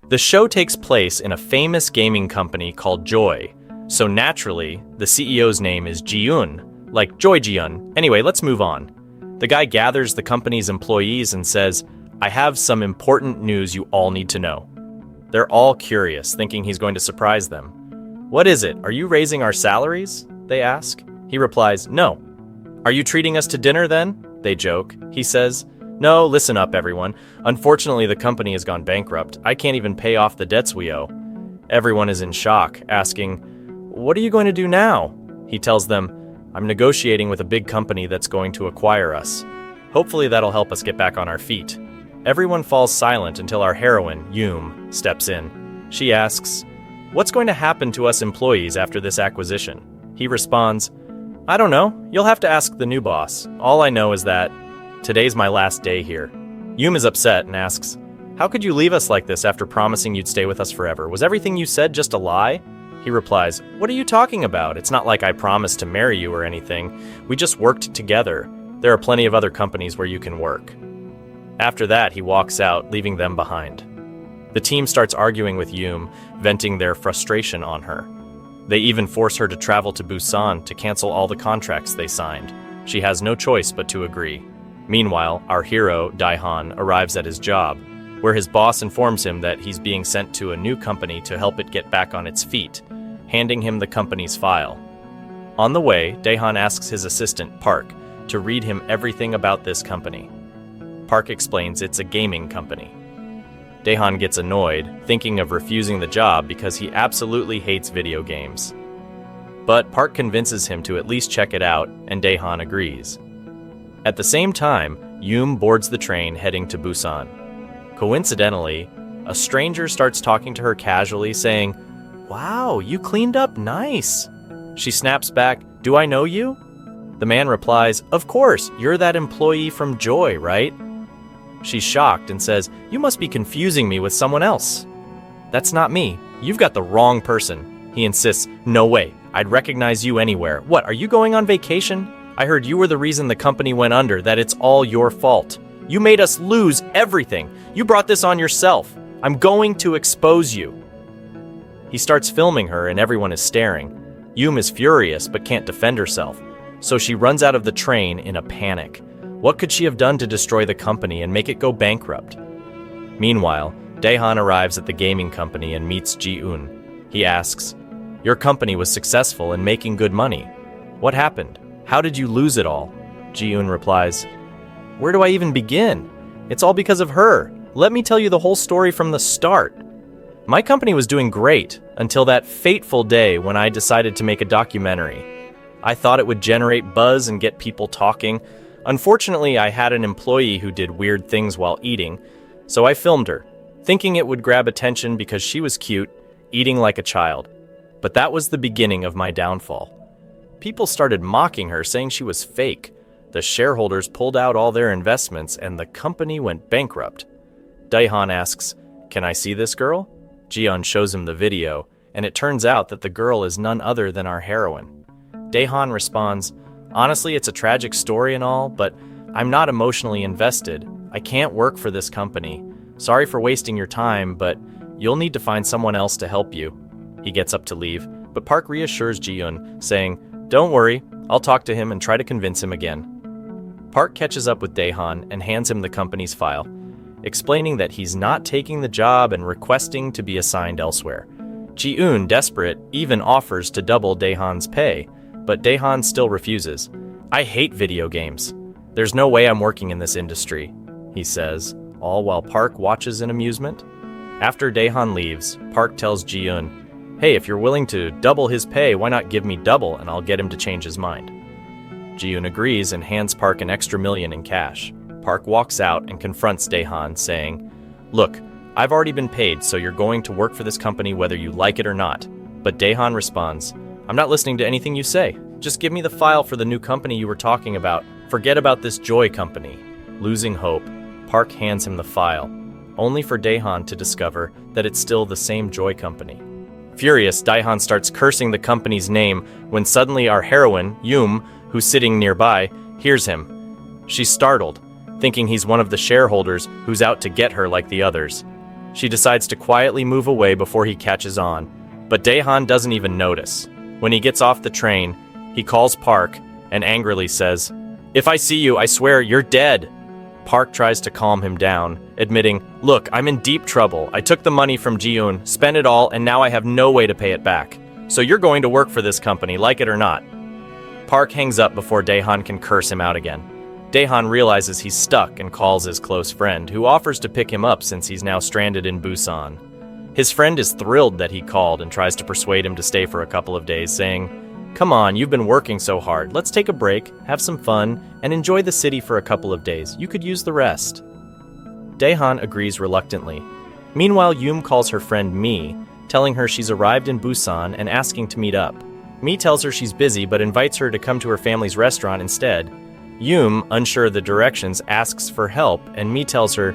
The show takes place in a famous gaming company called Joy, so naturally, the CEO's name is Ji-un, like Joy Ji-un. Anyway, let's move on. The guy gathers the company's employees and says, "I have some important news you all need to know." They're all curious, thinking he's going to surprise them. "What is it? Are you raising our salaries?" they ask. He replies, "No." "Are you treating us to dinner then?" they joke. He says, "No, listen up everyone. Unfortunately, the company has gone bankrupt. I can't even pay off the debts we owe." Everyone is in shock, asking, "What are you going to do now?" He tells them, "I'm negotiating with a big company that's going to acquire us. Hopefully that'll help us get back on our feet." Everyone falls silent until our heroine, Yum, steps in. She asks, "What's going to happen to us employees after this acquisition?" He responds, "I don't know. You'll have to ask the new boss. All I know is that today's my last day here." Yum is upset and asks, "How could you leave us like this after promising you'd stay with us forever? Was everything you said just a lie?" He replies, "What are you talking about? It's not like I promised to marry you or anything. We just worked together. There are plenty of other companies where you can work." After that, he walks out, leaving them behind. The team starts arguing with Yum, venting their frustration on her. They even force her to travel to Busan to cancel all the contracts they signed. She has no choice but to agree. Meanwhile, our hero, Dae-han, arrives at his job, where his boss informs him that he's being sent to a new company to help it get back on its feet, handing him the company's file. On the way, Dae-han asks his assistant, Park, to read him everything about this company. Park explains it's a gaming company. Dae-han gets annoyed, thinking of refusing the job because he absolutely hates video games. But Park convinces him to at least check it out, and Dae-han agrees. At the same time, Yum boards the train heading to Busan. Coincidentally, a stranger starts talking to her casually, saying, "Wow, you cleaned up nice." She snaps back, "Do I know you?" The man replies, "Of course, you're that employee from Joy, right?" She's shocked and says, "You must be confusing me with someone else." "That's not me. You've got the wrong person." He insists, "No way. I'd recognize you anywhere. What, are you going on vacation? I heard you were the reason the company went under, that it's all your fault. You made us lose everything. You brought this on yourself. I'm going to expose you." He starts filming her and everyone is staring. Yum is furious but can't defend herself, so she runs out of the train in a panic. What could she have done to destroy the company and make it go bankrupt? Meanwhile, Dae-han arrives at the gaming company and meets Ji-un. He asks, "Your company was successful in making good money. What happened? How did you lose it all?" Ji-un replies, "Where do I even begin? It's all because of her. Let me tell you the whole story from the start. My company was doing great until that fateful day when I decided to make a documentary. I thought it would generate buzz and get people talking. Unfortunately, I had an employee who did weird things while eating, so I filmed her, thinking it would grab attention because she was cute, eating like a child. But that was the beginning of my downfall. People started mocking her, saying she was fake. The shareholders pulled out all their investments and the company went bankrupt." Dae-han asks, "Can I see this girl?" Ji-un shows him the video, and it turns out that the girl is none other than our heroine. Dae-han responds, "Honestly, it's a tragic story and all, but I'm not emotionally invested. I can't work for this company. Sorry for wasting your time, but you'll need to find someone else to help you." He gets up to leave, but Park reassures Ji-un, saying, "Don't worry, I'll talk to him and try to convince him again." Park catches up with Dae-han and hands him the company's file, explaining that he's not taking the job and requesting to be assigned elsewhere. Ji-un, desperate, even offers to double Dae-han's pay, but Dae-han still refuses. "I hate video games. There's no way I'm working in this industry," he says, all while Park watches in amusement. After Dae-han leaves, Park tells Ji-un, "Hey, if you're willing to double his pay, why not give me double and I'll get him to change his mind?" Ji-un agrees and hands Park an extra $1 million in cash. Park walks out and confronts Dae-han, saying, "Look, I've already been paid, so you're going to work for this company whether you like it or not." But Dae-han responds, "I'm not listening to anything you say. Just give me the file for the new company you were talking about. Forget about this Joy company." Losing hope, Park hands him the file, only for Dae-han to discover that it's still the same Joy company. Furious, Dae-han starts cursing the company's name when suddenly our heroine, Yum, who's sitting nearby, hears him. She's startled, thinking he's one of the shareholders who's out to get her like the others. She decides to quietly move away before he catches on, but Daehan doesn't even notice. When he gets off the train, he calls Park and angrily says, "If I see you, I swear you're dead." Park tries to calm him down, admitting, "Look, I'm in deep trouble. I took the money from Ji-eun, spent it all, and now I have no way to pay it back. So you're going to work for this company, like it or not." Park hangs up before Daehan can curse him out again. Daehan realizes he's stuck and calls his close friend, who offers to pick him up since he's now stranded in Busan. His friend is thrilled that he called and tries to persuade him to stay for a couple of days, saying, "Come on, you've been working so hard. Let's take a break, have some fun, and enjoy the city for a couple of days. You could use the rest." Daehan agrees reluctantly. Meanwhile, Yoom calls her friend Mi, telling her she's arrived in Busan and asking to meet up. Mi tells her she's busy but invites her to come to her family's restaurant instead. Yoom, unsure of the directions, asks for help, and Mi tells her,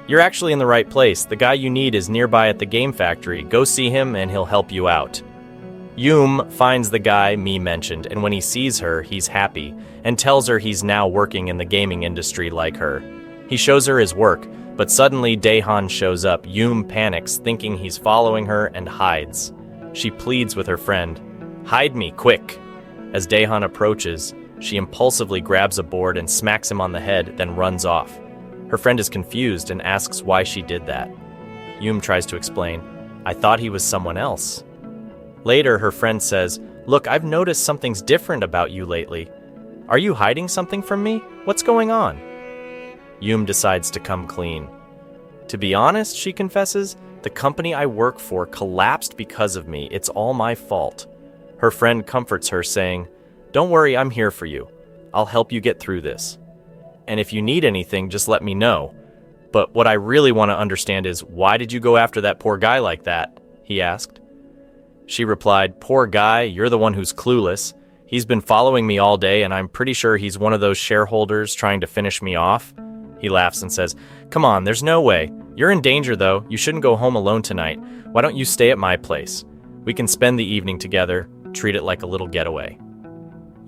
"You're actually in the right place. The guy you need is nearby at the game factory. Go see him and he'll help you out." Yoom finds the guy Mi mentioned, and when he sees her, he's happy, and tells her he's now working in the gaming industry like her. He shows her his work, but suddenly Daehan shows up. Yoom panics, thinking he's following her, and hides. She pleads with her friend, "Hide me, quick!" As Daehan approaches, she impulsively grabs a board and smacks him on the head, then runs off. Her friend is confused and asks why she did that. Yoom tries to explain, "I thought he was someone else." Later, her friend says, "Look, I've noticed something's different about you lately. Are you hiding something from me? What's going on?" Yoom decides to come clean. "To be honest," she confesses, "the company I work for collapsed because of me. It's all my fault." Her friend comforts her, saying, "Don't worry, I'm here for you. I'll help you get through this. And if you need anything, just let me know. But what I really want to understand is, why did you go after that poor guy like that?" he asked. She replied, "Poor guy, you're the one who's clueless. He's been following me all day, and I'm pretty sure he's one of those shareholders trying to finish me off." He laughs and says, "Come on, there's no way. You're in danger, though. You shouldn't go home alone tonight. Why don't you stay at my place? We can spend the evening together, treat it like a little getaway."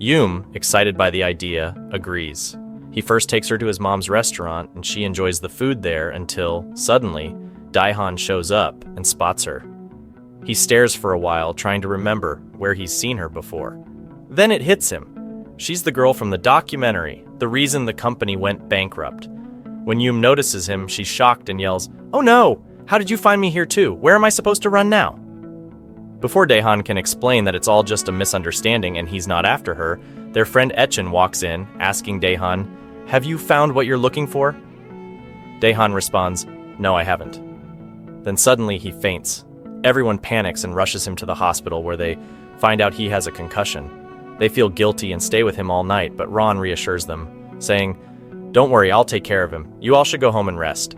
Yoom, excited by the idea, agrees. He first takes her to his mom's restaurant, and she enjoys the food there until, suddenly, Daehan shows up and spots her. He stares for a while, trying to remember where he's seen her before. Then it hits him. She's the girl from the documentary, the reason the company went bankrupt. When Yoom notices him, she's shocked and yells, "Oh no! How did you find me here too? Where am I supposed to run now?" Before Daehan can explain that it's all just a misunderstanding and he's not after her, their friend Echin walks in, asking Daehan, "Have you found what you're looking for?" Daehan responds, "No, I haven't." Then suddenly he faints. Everyone panics and rushes him to the hospital, where they find out he has a concussion. They feel guilty and stay with him all night, but Ron reassures them, saying, "Don't worry, I'll take care of him. You all should go home and rest."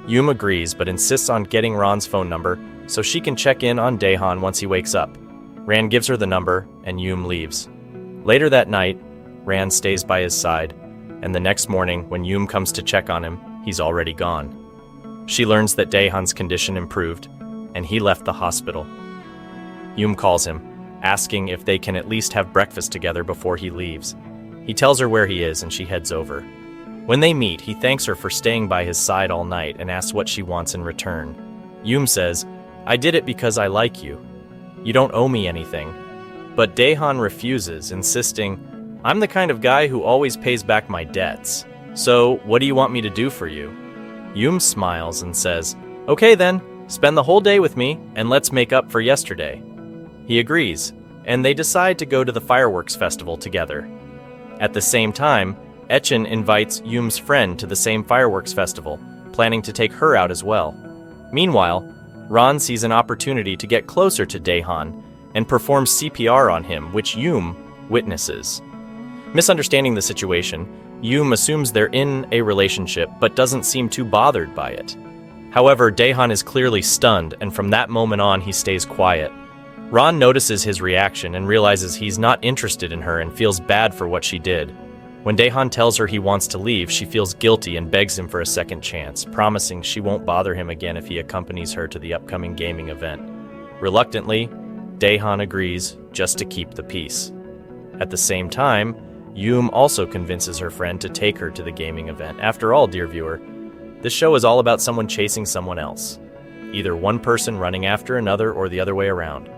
Yoom agrees, but insists on getting Ron's phone number so she can check in on Daehan once he wakes up. Ran gives her the number, and Yoom leaves. Later that night, Ran stays by his side, and the next morning, when Yoom comes to check on him, he's already gone. She learns that Daehan's condition improved, and he left the hospital. Yoom calls him, asking if they can at least have breakfast together before he leaves. He tells her where he is, and she heads over. When they meet, he thanks her for staying by his side all night and asks what she wants in return. Yoom says, "I did it because I like you. You don't owe me anything." But Daehan refuses, insisting, "I'm the kind of guy who always pays back my debts. So, what do you want me to do for you?" Yoom smiles and says, "Okay then. Spend the whole day with me, and let's make up for yesterday." He agrees, and they decide to go to the fireworks festival together. At the same time, Echin invites Yoom's friend to the same fireworks festival, planning to take her out as well. Meanwhile, Ron sees an opportunity to get closer to Daehan and performs CPR on him, which Yoom witnesses. Misunderstanding the situation, Yoom assumes they're in a relationship but doesn't seem too bothered by it. However, Daehan is clearly stunned, and from that moment on, he stays quiet. Ron notices his reaction and realizes he's not interested in her and feels bad for what she did. When Daehan tells her he wants to leave, she feels guilty and begs him for a second chance, promising she won't bother him again if he accompanies her to the upcoming gaming event. Reluctantly, Daehan agrees just to keep the peace. At the same time, Yoom also convinces her friend to take her to the gaming event. After all, dear viewer, this show is all about someone chasing someone else. either one person running after another or the other way around.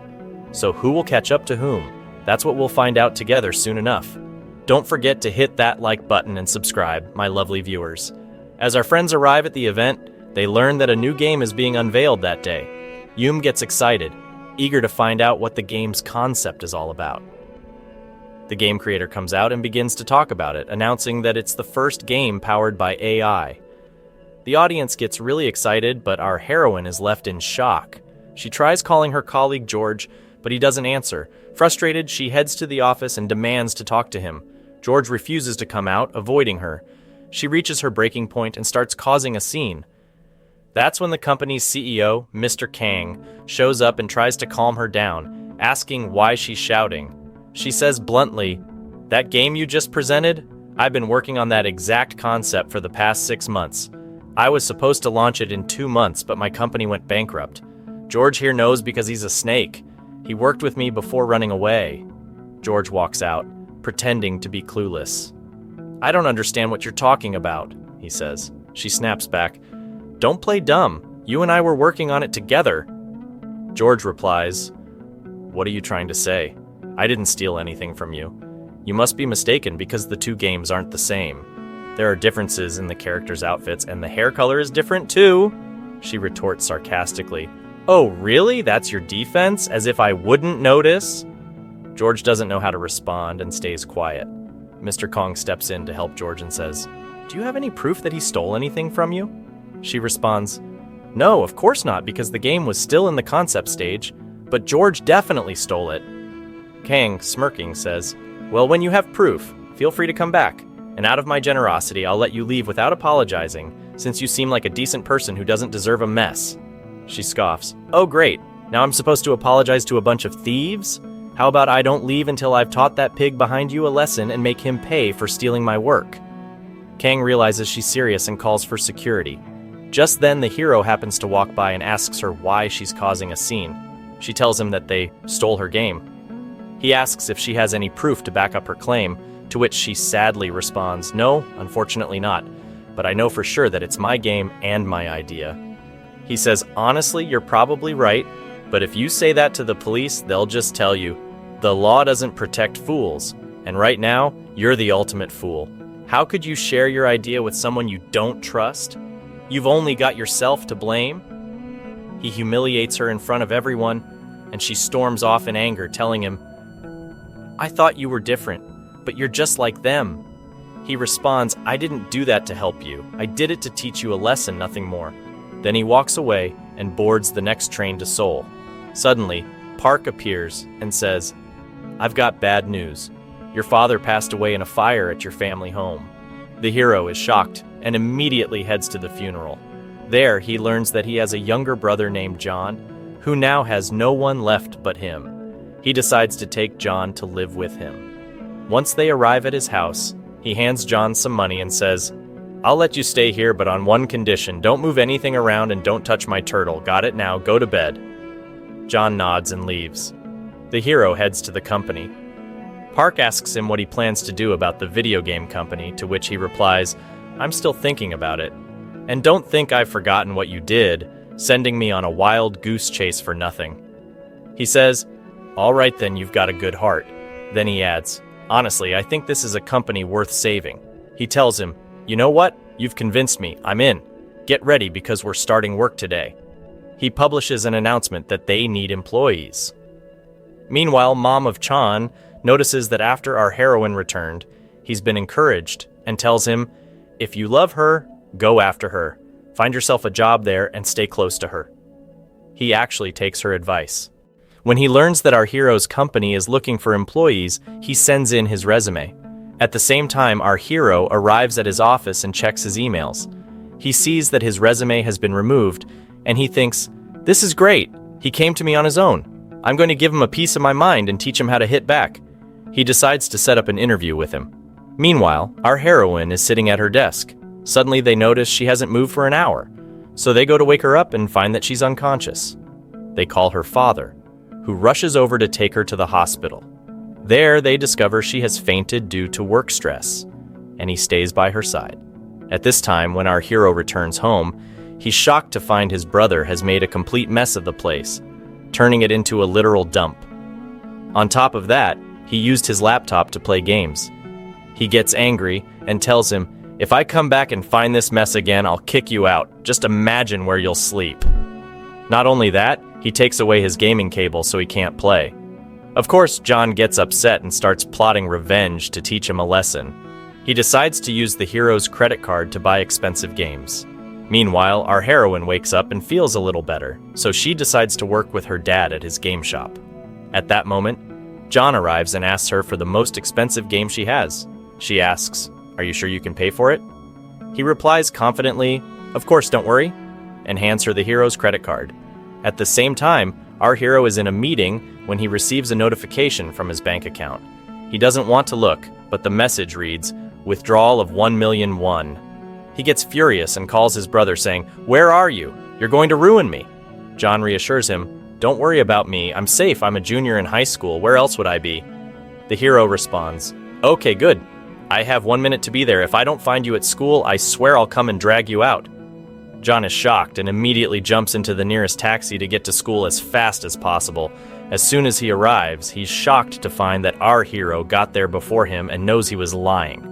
So who will catch up to whom? That's what we'll find out together soon enough. Don't forget to hit that like button and subscribe, my lovely viewers. As our friends arrive at the event, they learn that a new game is being unveiled that day. Yum gets excited, eager to find out what the game's concept is all about. The game creator comes out and begins to talk about it, announcing that it's the first game powered by AI. The audience gets really excited, but our heroine is left in shock. She tries calling her colleague George, but he doesn't answer. Frustrated, she heads to the office and demands to talk to him. George refuses to come out, avoiding her. She reaches her breaking point and starts causing a scene. That's when the company's CEO, Mr. Kang, shows up and tries to calm her down, asking why she's shouting. She says bluntly, "That game you just presented? I've been working on that exact concept for the past 6 months. I was supposed to launch it in 2 months, but my company went bankrupt. George here knows because he's a snake. He worked with me before running away." George walks out, pretending to be clueless. "I don't understand what you're talking about," he says. She snaps back, "Don't play dumb. You and I were working on it together." George replies, "What are you trying to say? I didn't steal anything from you. You must be mistaken because the two games aren't the same. There are differences in the characters' outfits, and the hair color is different too," she retorts sarcastically. "Oh, really? That's your defense? As if I wouldn't notice?" George doesn't know how to respond and stays quiet. Mr. Kong steps in to help George and says, "Do you have any proof that he stole anything from you?" She responds, "No, of course not, because the game was still in the concept stage, but George definitely stole it." Kang, smirking, says, "Well, when you have proof, feel free to come back, and out of my generosity, I'll let you leave without apologizing, since you seem like a decent person who doesn't deserve a mess." She scoffs, "Oh great, now I'm supposed to apologize to a bunch of thieves? How about I don't leave until I've taught that pig behind you a lesson and make him pay for stealing my work?" Kang realizes she's serious and calls for security. Just then, the hero happens to walk by and asks her why she's causing a scene. She tells him that they stole her game. He asks if she has any proof to back up her claim, to which she sadly responds, "No, unfortunately not, but I know for sure that it's my game and my idea." He says, "Honestly, you're probably right, but if you say that to the police, they'll just tell you, the law doesn't protect fools, and right now, you're the ultimate fool. How could you share your idea with someone you don't trust? You've only got yourself to blame." He humiliates her in front of everyone, and she storms off in anger, telling him, "I thought you were different, but you're just like them." He responds, "I didn't do that to help you. I did it to teach you a lesson, nothing more." Then he walks away and boards the next train to Seoul. Suddenly, Park appears and says, "I've got bad news. Your father passed away in a fire at your family home." The hero is shocked and immediately heads to the funeral. There, he learns that he has a younger brother named John, who now has no one left but him. He decides to take John to live with him. Once they arrive at his house, he hands John some money and says, "I'll let you stay here, but on one condition. Don't move anything around and don't touch my turtle. Got it? Now go to bed." John nods and leaves. The hero heads to the company. Park asks him what he plans to do about the video game company, to which he replies, "I'm still thinking about it. And don't think I've forgotten what you did, sending me on a wild goose chase for nothing." He says, "All right then, you've got a good heart." Then he adds, "Honestly, I think this is a company worth saving." He tells him, "You know what? You've convinced me. I'm in. Get ready because we're starting work today." He publishes an announcement that they need employees. Meanwhile, Mom of Chan notices that after our heroine returned, he's been encouraged and tells him, "If you love her, go after her. Find yourself a job there and stay close to her." He actually takes her advice. When he learns that our hero's company is looking for employees, he sends in his resume. At the same time, our hero arrives at his office and checks his emails. He sees that his resume has been removed, and he thinks, "This is great. He came to me on his own. I'm going to give him a piece of my mind and teach him how to hit back." He decides to set up an interview with him. Meanwhile, our heroine is sitting at her desk. Suddenly they notice she hasn't moved for an hour, so they go to wake her up and find that she's unconscious. They call her father, who rushes over to take her to the hospital. There, they discover she has fainted due to work stress, and he stays by her side. At this time, when our hero returns home, He's shocked to find his brother has made a complete mess of the place, turning it into a literal dump. On top of that, he used his laptop to play games. He gets angry and tells him, "If I come back and find this mess again, I'll kick you out. Just imagine where you'll sleep." Not only that, he takes away his gaming cable so he can't play. Of course, John gets upset and starts plotting revenge to teach him a lesson. He decides to use the hero's credit card to buy expensive games. Meanwhile, our heroine wakes up and feels a little better, so she decides to work with her dad at his game shop. At that moment, John arrives and asks her for the most expensive game she has. She asks, "Are you sure you can pay for it?" He replies confidently, "Of course, don't worry," and hands her the hero's credit card. At the same time, our hero is in a meeting when he receives a notification from his bank account. He doesn't want to look, but the message reads, "Withdrawal of 1,000,000 won." He gets furious and calls his brother saying, "Where are you? You're going to ruin me." John reassures him, "Don't worry about me. I'm safe. I'm a junior in high school. Where else would I be?" The hero responds, "Okay, good. I have 1 minute to be there. If I don't find you at school, I swear I'll come and drag you out." John is shocked and immediately jumps into the nearest taxi to get to school as fast as possible. As soon as he arrives, he's shocked to find that our hero got there before him and knows he was lying.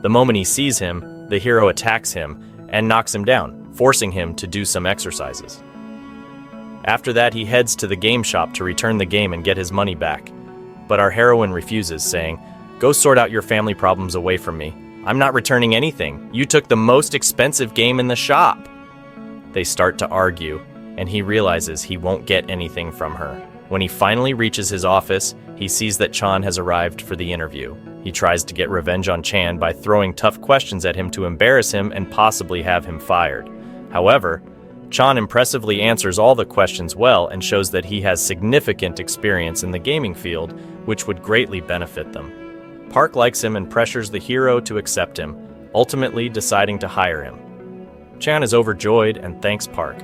The moment he sees him, the hero attacks him and knocks him down, forcing him to do some exercises. After that, he heads to the game shop to return the game and get his money back. But our heroine refuses, saying, "Go sort out your family problems away from me. I'm not returning anything. You took the most expensive game in the shop." They start to argue, and he realizes he won't get anything from her. When he finally reaches his office, he sees that Chan has arrived for the interview. He tries to get revenge on Chan by throwing tough questions at him to embarrass him and possibly have him fired. However, Chan impressively answers all the questions well and shows that he has significant experience in the gaming field, which would greatly benefit them. Park likes him and pressures the hero to accept him, ultimately deciding to hire him. Chan is overjoyed and thanks Park.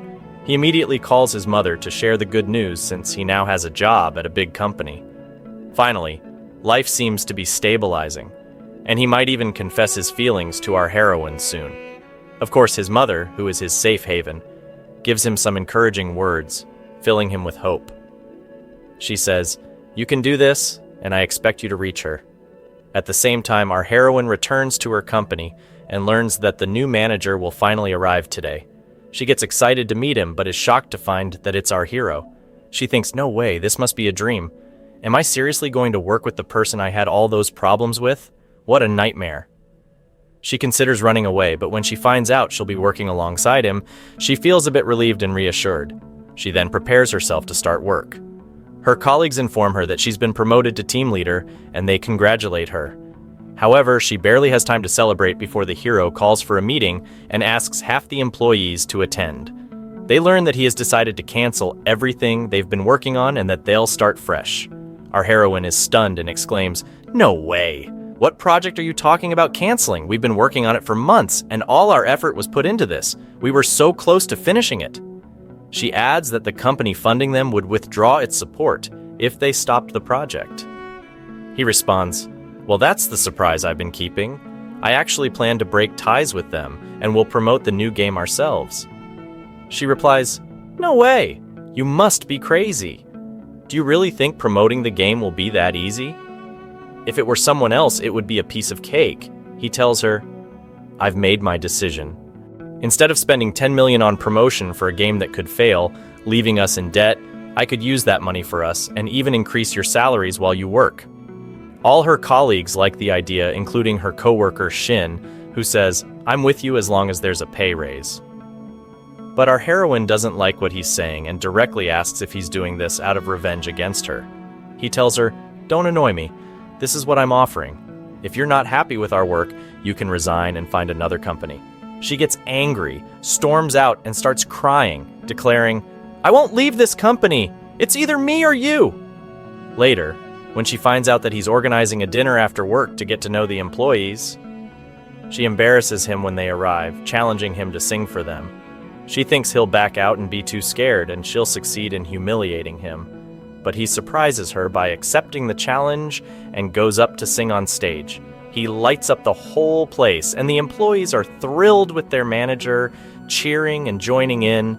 He immediately calls his mother to share the good news since he now has a job at a big company. Finally, life seems to be stabilizing, and he might even confess his feelings to our heroine soon. Of course, his mother, who is his safe haven, gives him some encouraging words, filling him with hope. She says, "You can do this, and I expect you to reach her." At the same time, our heroine returns to her company and learns that the new manager will finally arrive today. She gets excited to meet him, but is shocked to find that it's our hero. She thinks, "No way, this must be a dream. Am I seriously going to work with the person I had all those problems with? What a nightmare." She considers running away, but when she finds out she'll be working alongside him, she feels a bit relieved and reassured. She then prepares herself to start work. Her colleagues inform her that she's been promoted to team leader, and they congratulate her. However, she barely has time to celebrate before the hero calls for a meeting and asks half the employees to attend. They learn that he has decided to cancel everything they've been working on and that they'll start fresh. Our heroine is stunned and exclaims, "No way! What project are you talking about canceling? We've been working on it for months, and all our effort was put into this. We were so close to finishing it." She adds that the company funding them would withdraw its support if they stopped the project. He responds, "Well, that's the surprise I've been keeping. I actually plan to break ties with them, and we'll promote the new game ourselves." She replies, "No way! You must be crazy. Do you really think promoting the game will be that easy? If it were someone else, it would be a piece of cake." He tells her, "I've made my decision. Instead of spending 10 million on promotion for a game that could fail, leaving us in debt, I could use that money for us and even increase your salaries while you work." All her colleagues like the idea, including her coworker Shin, who says, "I'm with you as long as there's a pay raise." But our heroine doesn't like what he's saying and directly asks if he's doing this out of revenge against her. He tells her, "Don't annoy me. This is what I'm offering. If you're not happy with our work, you can resign and find another company." She gets angry, storms out, and starts crying, declaring, "I won't leave this company. It's either me or you." Later, when she finds out that he's organizing a dinner after work to get to know the employees, she embarrasses him when they arrive, challenging him to sing for them. She thinks he'll back out and be too scared, and she'll succeed in humiliating him. But he surprises her by accepting the challenge and goes up to sing on stage. He lights up the whole place, and the employees are thrilled with their manager cheering and joining in.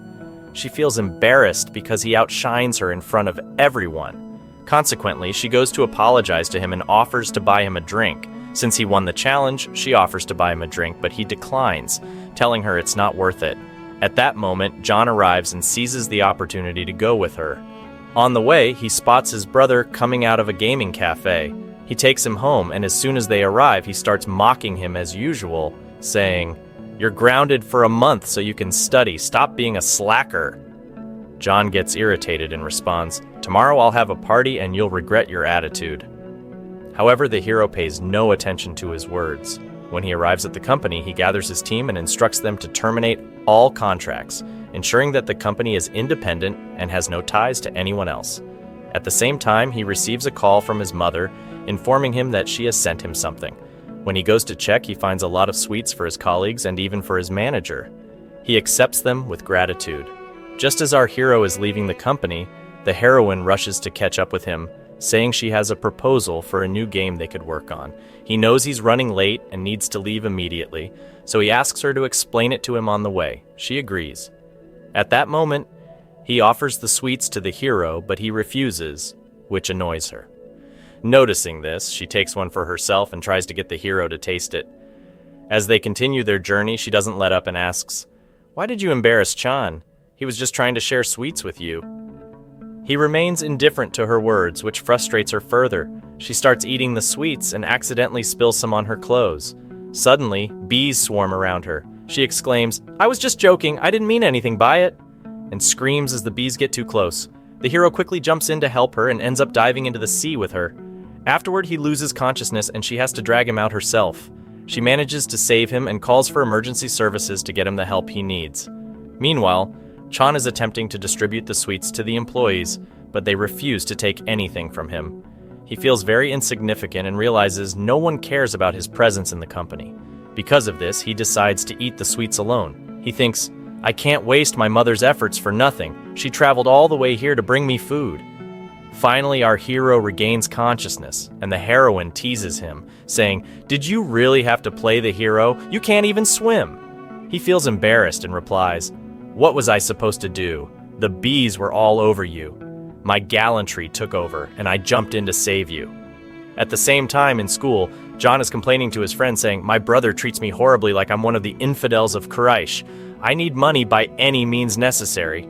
She feels embarrassed because he outshines her in front of everyone. Consequently, she goes to apologize to him and offers to buy him a drink. Since he won the challenge, she offers to buy him a drink, but he declines, telling her it's not worth it. At that moment, John arrives and seizes the opportunity to go with her. On the way, he spots his brother coming out of a gaming cafe. He takes him home, and as soon as they arrive, he starts mocking him as usual, saying, "You're grounded for a month so you can study. Stop being a slacker." John gets irritated and responds, "Tomorrow I'll have a party and you'll regret your attitude." However, the hero pays no attention to his words. When he arrives at the company, he gathers his team and instructs them to terminate all contracts, ensuring that the company is independent and has no ties to anyone else. At the same time, he receives a call from his mother, informing him that she has sent him something. When he goes to check, he finds a lot of sweets for his colleagues and even for his manager. He accepts them with gratitude. Just as our hero is leaving the company, the heroine rushes to catch up with him, saying she has a proposal for a new game they could work on. He knows he's running late and needs to leave immediately, so he asks her to explain it to him on the way. She agrees. At that moment, he offers the sweets to the hero, but he refuses, which annoys her. Noticing this, she takes one for herself and tries to get the hero to taste it. As they continue their journey, she doesn't let up and asks, "Why did you embarrass Chan? He was just trying to share sweets with you." He remains indifferent to her words, which frustrates her further. She starts eating the sweets and accidentally spills some on her clothes. Suddenly, bees swarm around her. She exclaims, "I was just joking, I didn't mean anything by it," and screams as the bees get too close. The hero quickly jumps in to help her and ends up diving into the sea with her. Afterward, he loses consciousness and she has to drag him out herself. She manages to save him and calls for emergency services to get him the help he needs. Meanwhile, Chan is attempting to distribute the sweets to the employees, but they refuse to take anything from him. He feels very insignificant and realizes no one cares about his presence in the company. Because of this, he decides to eat the sweets alone. He thinks, "I can't waste my mother's efforts for nothing. She traveled all the way here to bring me food." Finally, our hero regains consciousness, and the heroine teases him, saying, "Did you really have to play the hero? You can't even swim." He feels embarrassed and replies, "What was I supposed to do? The bees were all over you. My gallantry took over, and I jumped in to save you." At the same time in school, John is complaining to his friend saying, "My brother treats me horribly like I'm one of the infidels of Quraysh. I need money by any means necessary."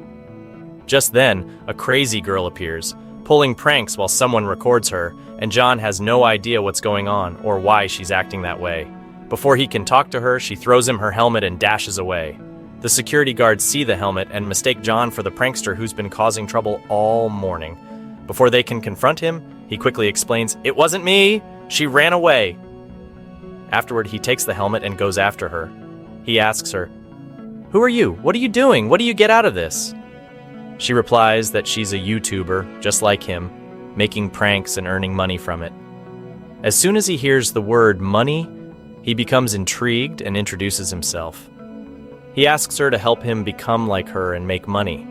Just then, a crazy girl appears, pulling pranks while someone records her, and John has no idea what's going on or why she's acting that way. Before he can talk to her, she throws him her helmet and dashes away. The security guards see the helmet and mistake John for the prankster who's been causing trouble all morning. Before they can confront him, he quickly explains, "It wasn't me! She ran away!" Afterward, he takes the helmet and goes after her. He asks her, "Who are you? What are you doing? What do you get out of this?" She replies that she's a YouTuber, just like him, making pranks and earning money from it. As soon as he hears the word money, he becomes intrigued and introduces himself. He asks her to help him become like her and make money.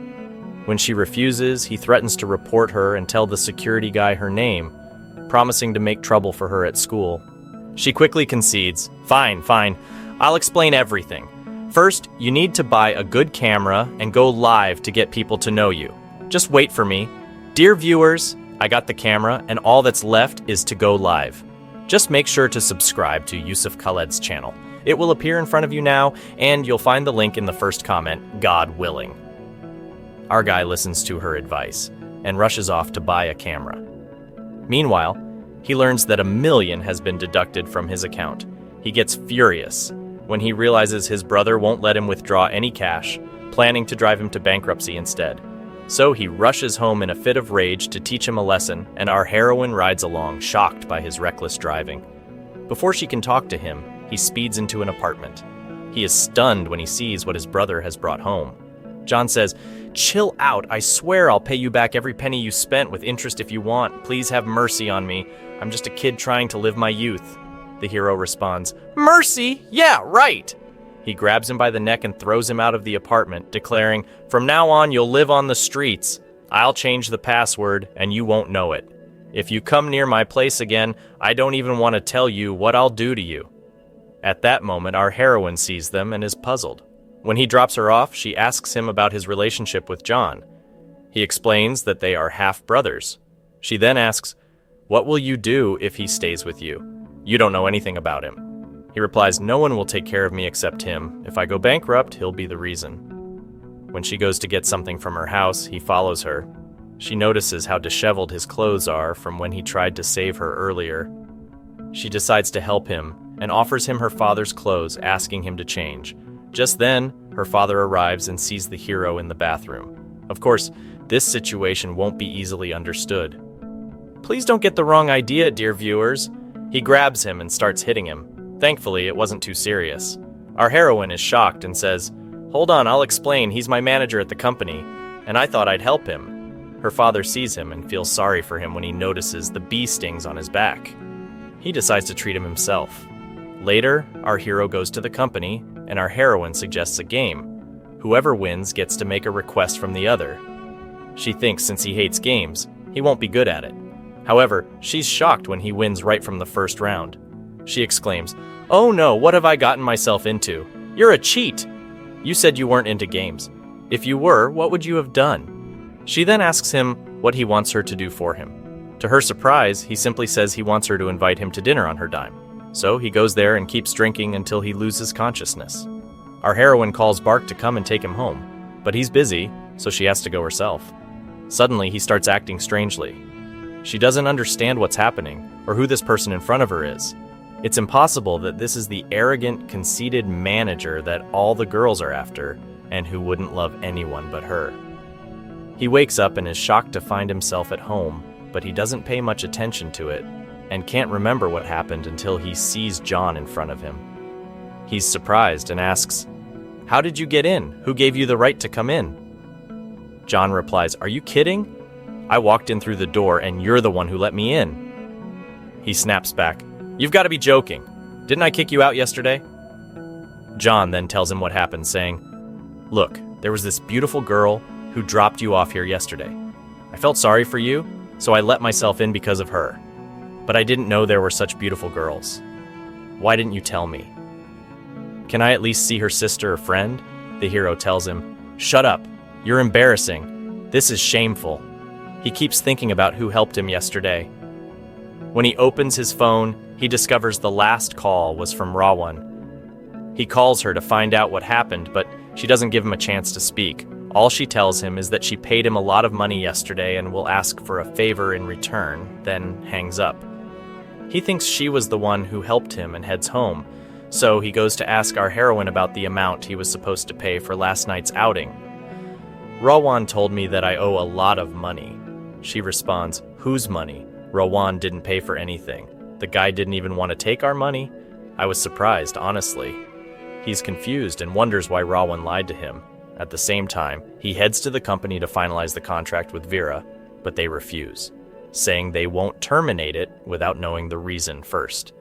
When she refuses, he threatens to report her and tell the security guy her name, promising to make trouble for her at school. She quickly concedes, Fine, I'll explain everything. First, you need to buy a good camera and go live to get people to know you. Just wait for me. Dear viewers, I got the camera and all that's left is to go live. Just make sure to subscribe to Yusuf Khaled's channel. It will appear in front of you now, and you'll find the link in the first comment, God willing. Our guy listens to her advice and rushes off to buy a camera. Meanwhile, he learns that $1 million has been deducted from his account. He gets furious when he realizes his brother won't let him withdraw any cash, planning to drive him to bankruptcy instead. So he rushes home in a fit of rage to teach him a lesson, and our heroine rides along, shocked by his reckless driving. Before she can talk to him, he speeds into an apartment. He is stunned when he sees what his brother has brought home. John says, "Chill out, I swear I'll pay you back every penny you spent with interest if you want. Please have mercy on me. I'm just a kid trying to live my youth." The hero responds, "Mercy? Yeah, right." He grabs him by the neck and throws him out of the apartment, declaring, "From now on, you'll live on the streets. I'll change the password, and you won't know it. If you come near my place again, I don't even want to tell you what I'll do to you." At that moment, our heroine sees them and is puzzled. When he drops her off, she asks him about his relationship with John. He explains that they are half-brothers. She then asks, "What will you do if he stays with you? You don't know anything about him." He replies, "No one will take care of me except him. If I go bankrupt, he'll be the reason." When she goes to get something from her house, he follows her. She notices how disheveled his clothes are from when he tried to save her earlier. She decides to help him and offers him her father's clothes, asking him to change. Just then, her father arrives and sees the hero in the bathroom. Of course, this situation won't be easily understood. Please don't get the wrong idea, dear viewers. He grabs him and starts hitting him. Thankfully, it wasn't too serious. Our heroine is shocked and says, "Hold on, I'll explain. He's my manager at the company, and I thought I'd help him." Her father sees him and feels sorry for him when he notices the bee stings on his back. He decides to treat him himself. Later, our hero goes to the company, and our heroine suggests a game. Whoever wins gets to make a request from the other. She thinks since he hates games, he won't be good at it. However, she's shocked when he wins right from the first round. She exclaims, "Oh no, what have I gotten myself into? You're a cheat! You said you weren't into games. If you were, what would you have done?" She then asks him what he wants her to do for him. To her surprise, he simply says he wants her to invite him to dinner on her dime. So he goes there and keeps drinking until he loses consciousness. Our heroine calls Bark to come and take him home, but he's busy, so she has to go herself. Suddenly, he starts acting strangely. She doesn't understand what's happening or who this person in front of her is. It's impossible that this is the arrogant, conceited manager that all the girls are after and who wouldn't love anyone but her. He wakes up and is shocked to find himself at home, but he doesn't pay much attention to it and can't remember what happened until he sees John in front of him. He's surprised and asks, "How did you get in? Who gave you the right to come in?" John replies, "Are you kidding? I walked in through the door and you're the one who let me in." He snaps back, "You've got to be joking. Didn't I kick you out yesterday?" John then tells him what happened, saying, "Look, there was this beautiful girl who dropped you off here yesterday. I felt sorry for you, so I let myself in because of her. But I didn't know there were such beautiful girls. Why didn't you tell me?" "Can I at least see her sister or friend?" The hero tells him, "Shut up. You're embarrassing. This is shameful." He keeps thinking about who helped him yesterday. When he opens his phone, he discovers the last call was from Rawan. He calls her to find out what happened, but she doesn't give him a chance to speak. All she tells him is that she paid him a lot of money yesterday and will ask for a favor in return, then hangs up. He thinks she was the one who helped him and heads home, so he goes to ask our heroine about the amount he was supposed to pay for last night's outing. "Rawan told me that I owe a lot of money." She responds, "Whose money? Rawan didn't pay for anything. The guy didn't even want to take our money." I was surprised, honestly. He's confused and wonders why Rawan lied to him. At the same time, he heads to the company to finalize the contract with Vera, but they refuse, saying they won't terminate it without knowing the reason first.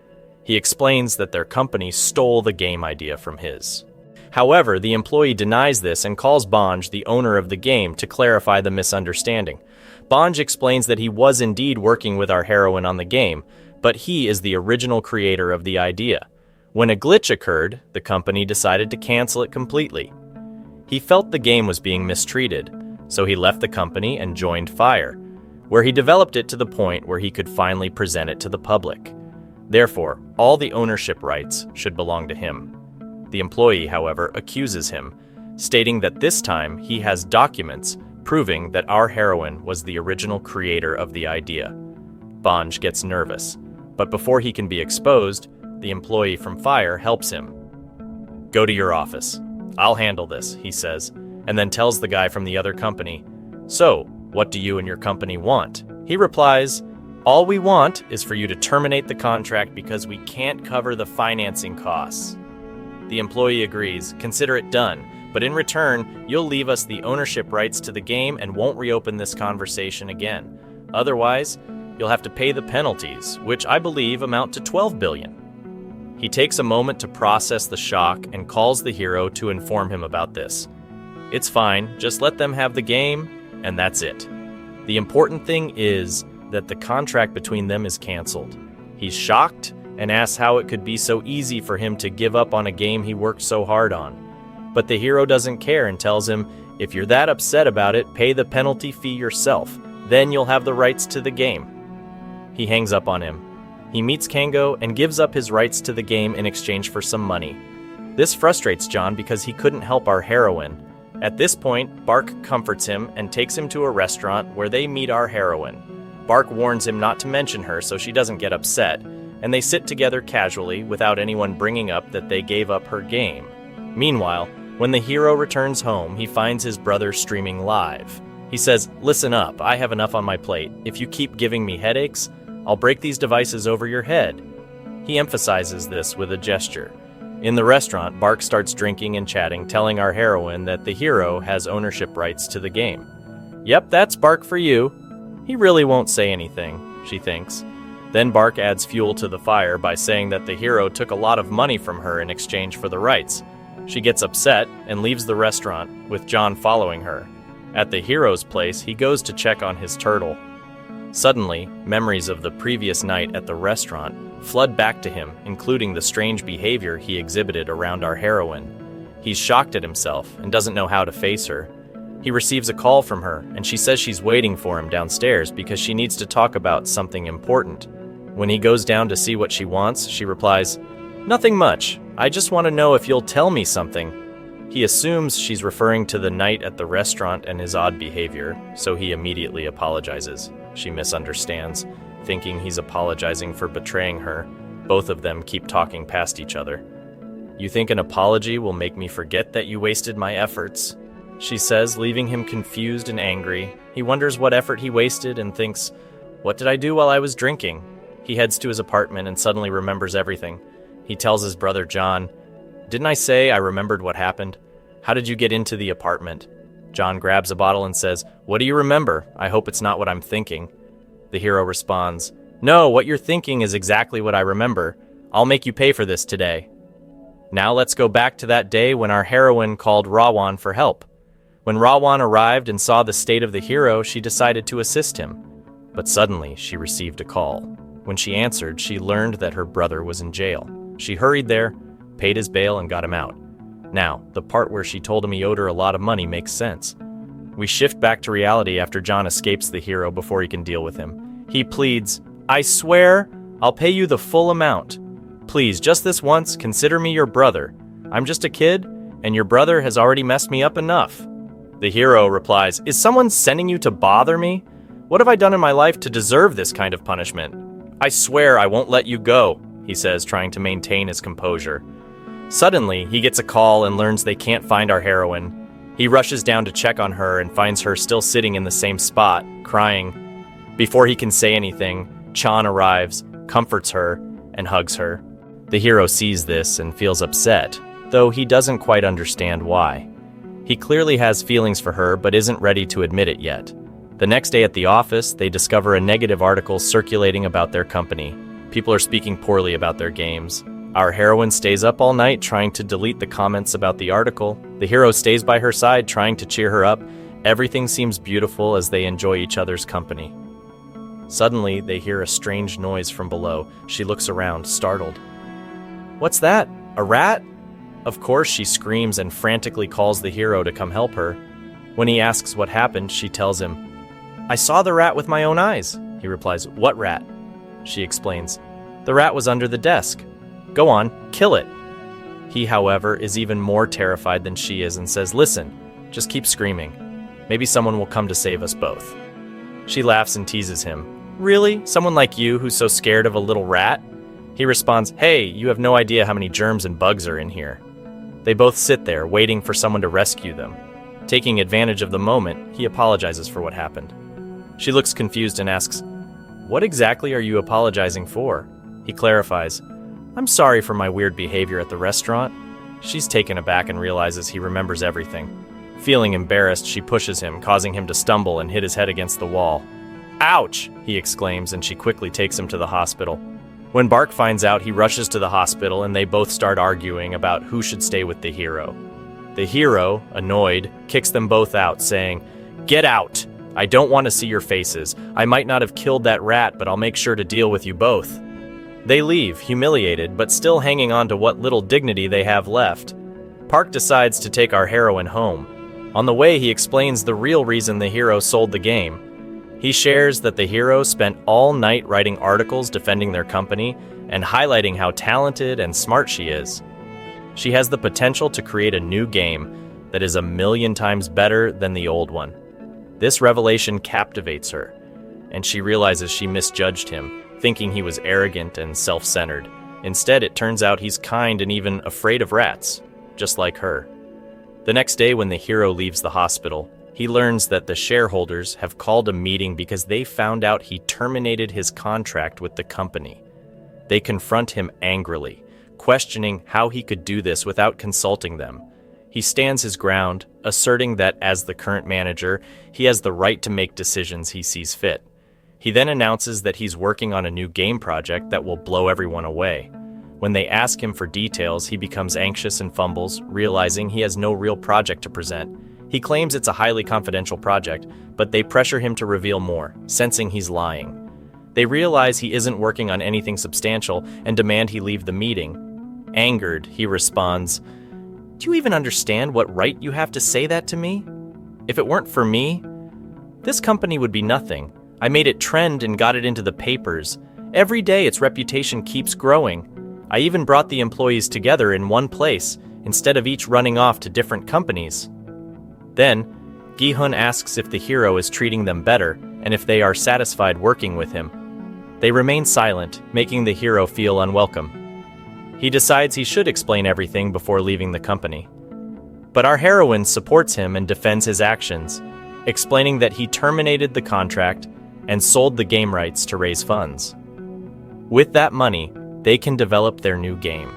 He explains that their company stole the game idea from his. However, the employee denies this and calls Bonj, the owner of the game, to clarify the misunderstanding. Bonj explains that he was indeed working with our heroine on the game, but he is the original creator of the idea. When a glitch occurred, the company decided to cancel it completely. He felt the game was being mistreated, so he left the company and joined Fire, where he developed it to the point where he could finally present it to the public. Therefore, all the ownership rights should belong to him. The employee, however, accuses him, stating that this time he has documents proving that our heroine was the original creator of the idea. Bonj gets nervous, but before he can be exposed, the employee from Fire helps him. "Go to your office. I'll handle this," he says, and then tells the guy from the other company, "So, what do you and your company want?" He replies, "All we want is for you to terminate the contract because we can't cover the financing costs." The employee agrees, "Consider it done, but in return, you'll leave us the ownership rights to the game and won't reopen this conversation again. Otherwise, you'll have to pay the penalties, which I believe amount to 12 billion. He takes a moment to process the shock and calls the hero to inform him about this. "It's fine, just let them have the game, and that's it." The important thing is that the contract between them is canceled. He's shocked and asks how it could be so easy for him to give up on a game he worked so hard on. But the hero doesn't care and tells him, if you're that upset about it, pay the penalty fee yourself. Then you'll have the rights to the game. He hangs up on him. He meets Kango and gives up his rights to the game in exchange for some money. This frustrates John because he couldn't help our heroine. At this point, Bark comforts him and takes him to a restaurant where they meet our heroine. Bark warns him not to mention her so she doesn't get upset, and they sit together casually without anyone bringing up that they gave up her game. Meanwhile, when the hero returns home, he finds his brother streaming live. He says, "Listen up, I have enough on my plate. If you keep giving me headaches, I'll break these devices over your head." He emphasizes this with a gesture. In the restaurant, Bark starts drinking and chatting, telling our heroine that the hero has ownership rights to the game. Yep, that's Bark for you. He really won't say anything, she thinks. Then Bark adds fuel to the fire by saying that the hero took a lot of money from her in exchange for the rights. She gets upset and leaves the restaurant, with John following her. At the hero's place, he goes to check on his turtle. Suddenly, memories of the previous night at the restaurant flood back to him, including the strange behavior he exhibited around our heroine. He's shocked at himself and doesn't know how to face her. He receives a call from her, and she says she's waiting for him downstairs because she needs to talk about something important. When he goes down to see what she wants, she replies, "Nothing much. I just want to know if you'll tell me something." He assumes she's referring to the night at the restaurant and his odd behavior, so he immediately apologizes. She misunderstands, thinking he's apologizing for betraying her. Both of them keep talking past each other. "You think an apology will make me forget that you wasted my efforts?" she says, leaving him confused and angry. He wonders what effort he wasted and thinks, "What did I do while I was drinking?" He heads to his apartment and suddenly remembers everything. He tells his brother John, "Didn't I say I remembered what happened? How did you get into the apartment?" John grabs a bottle and says, "What do you remember? I hope it's not what I'm thinking." The hero responds, "No, what you're thinking is exactly what I remember. I'll make you pay for this today." Now let's go back to that day when our heroine called Rawan for help. When Rawan arrived and saw the state of the hero, she decided to assist him. But suddenly, she received a call. When she answered, she learned that her brother was in jail. She hurried there, paid his bail, and got him out. Now, the part where she told him he owed her a lot of money makes sense. We shift back to reality after John escapes the hero before he can deal with him. He pleads, "I swear, I'll pay you the full amount. Please, just this once, consider me your brother. I'm just a kid, and your brother has already messed me up enough." The hero replies, "Is someone sending you to bother me? What have I done in my life to deserve this kind of punishment? I swear I won't let you go," he says, trying to maintain his composure. Suddenly, he gets a call and learns they can't find our heroine. He rushes down to check on her and finds her still sitting in the same spot, crying. Before he can say anything, Chan arrives, comforts her, and hugs her. The hero sees this and feels upset, though he doesn't quite understand why. He clearly has feelings for her, but isn't ready to admit it yet. The next day at the office, they discover a negative article circulating about their company. People are speaking poorly about their games. Our heroine stays up all night trying to delete the comments about the article. The hero stays by her side trying to cheer her up. Everything seems beautiful as they enjoy each other's company. Suddenly, they hear a strange noise from below. She looks around, startled. "What's that? A rat?" Of course, she screams and frantically calls the hero to come help her. When he asks what happened, she tells him, "I saw the rat with my own eyes." He replies, "What rat?" She explains, "The rat was under the desk. Go on, kill it." He, however, is even more terrified than she is and says, "Listen, just keep screaming. Maybe someone will come to save us both." She laughs and teases him. "Really? Someone like you who's so scared of a little rat?" He responds, "Hey, you have no idea how many germs and bugs are in here." They both sit there, waiting for someone to rescue them. Taking advantage of the moment, he apologizes for what happened. She looks confused and asks, "What exactly are you apologizing for?" He clarifies, "I'm sorry for my weird behavior at the restaurant." She's taken aback and realizes he remembers everything. Feeling embarrassed, she pushes him, causing him to stumble and hit his head against the wall. "Ouch!" he exclaims, and she quickly takes him to the hospital. When Bark finds out, he rushes to the hospital and they both start arguing about who should stay with the hero. The hero, annoyed, kicks them both out, saying, "Get out! I don't want to see your faces. I might not have killed that rat, but I'll make sure to deal with you both." They leave, humiliated, but still hanging on to what little dignity they have left. Park decides to take our heroine home. On the way, he explains the real reason the hero sold the game. He shares that the hero spent all night writing articles defending their company and highlighting how talented and smart she is. She has the potential to create a new game that is 1,000,000 times better than the old one. This revelation captivates her, and she realizes she misjudged him, thinking he was arrogant and self-centered. Instead, it turns out he's kind and even afraid of rats, just like her. The next day, when the hero leaves the hospital, he learns that the shareholders have called a meeting because they found out he terminated his contract with the company. They confront him angrily, questioning how he could do this without consulting them. He stands his ground, asserting that as the current manager, he has the right to make decisions he sees fit. He then announces that he's working on a new game project that will blow everyone away. When they ask him for details, he becomes anxious and fumbles, realizing he has no real project to present. He claims it's a highly confidential project, but they pressure him to reveal more, sensing he's lying. They realize he isn't working on anything substantial and demand he leave the meeting. Angered, he responds, "Do you even understand what right you have to say that to me? If it weren't for me, this company would be nothing. I made it trend and got it into the papers. Every day its reputation keeps growing. I even brought the employees together in one place, instead of each running off to different companies." Then, Gi-hun asks if the hero is treating them better and if they are satisfied working with him. They remain silent, making the hero feel unwelcome. He decides he should explain everything before leaving the company. But our heroine supports him and defends his actions, explaining that he terminated the contract and sold the game rights to raise funds. With that money, they can develop their new game.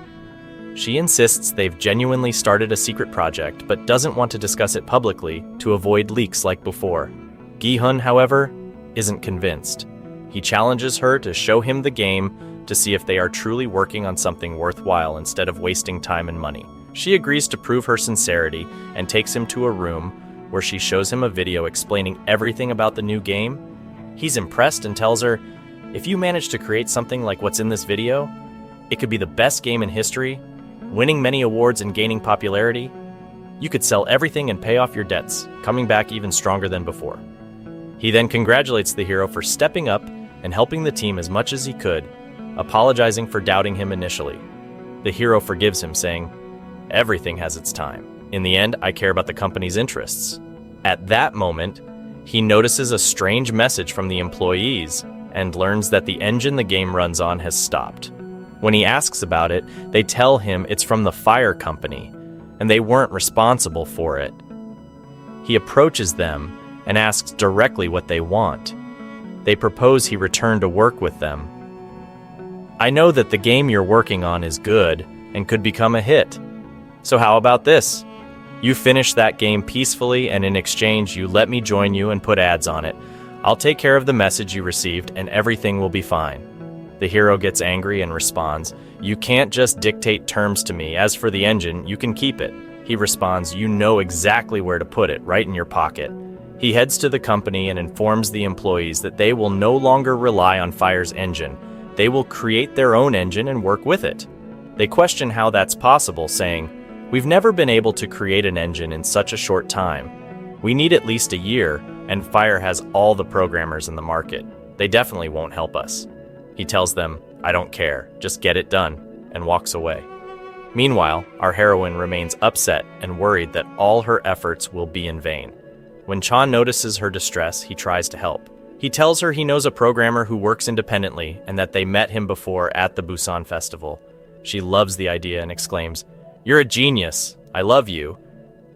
She insists they've genuinely started a secret project, but doesn't want to discuss it publicly to avoid leaks like before. Gi-hun, however, isn't convinced. He challenges her to show him the game to see if they are truly working on something worthwhile instead of wasting time and money. She agrees to prove her sincerity and takes him to a room where she shows him a video explaining everything about the new game. He's impressed and tells her, "If you manage to create something like what's in this video, it could be the best game in history, winning many awards and gaining popularity. You could sell everything and pay off your debts, coming back even stronger than before." He then congratulates the hero for stepping up and helping the team as much as he could, apologizing for doubting him initially. The hero forgives him, saying, "Everything has its time. In the end, I care about the company's interests." At that moment, he notices a strange message from the employees and learns that the engine the game runs on has stopped. When he asks about it, they tell him it's from the fire company, and they weren't responsible for it. He approaches them and asks directly what they want. They propose he return to work with them. "I know that the game you're working on is good and could become a hit. So how about this? You finish that game peacefully, and in exchange you let me join you and put ads on it. I'll take care of the message you received and everything will be fine." The hero gets angry and responds, "You can't just dictate terms to me. As for the engine, you can keep it." He responds, "You know exactly where to put it, right in your pocket." He heads to the company and informs the employees that they will no longer rely on Fire's engine. They will create their own engine and work with it. They question how that's possible, saying, "We've never been able to create an engine in such a short time. We need at least a year, and Fire has all the programmers in the market. They definitely won't help us." He tells them, "I don't care, just get it done," and walks away. Meanwhile, our heroine remains upset and worried that all her efforts will be in vain. When Chan notices her distress, he tries to help. He tells her he knows a programmer who works independently and that they met him before at the Busan Festival. She loves the idea and exclaims, "You're a genius. I love you.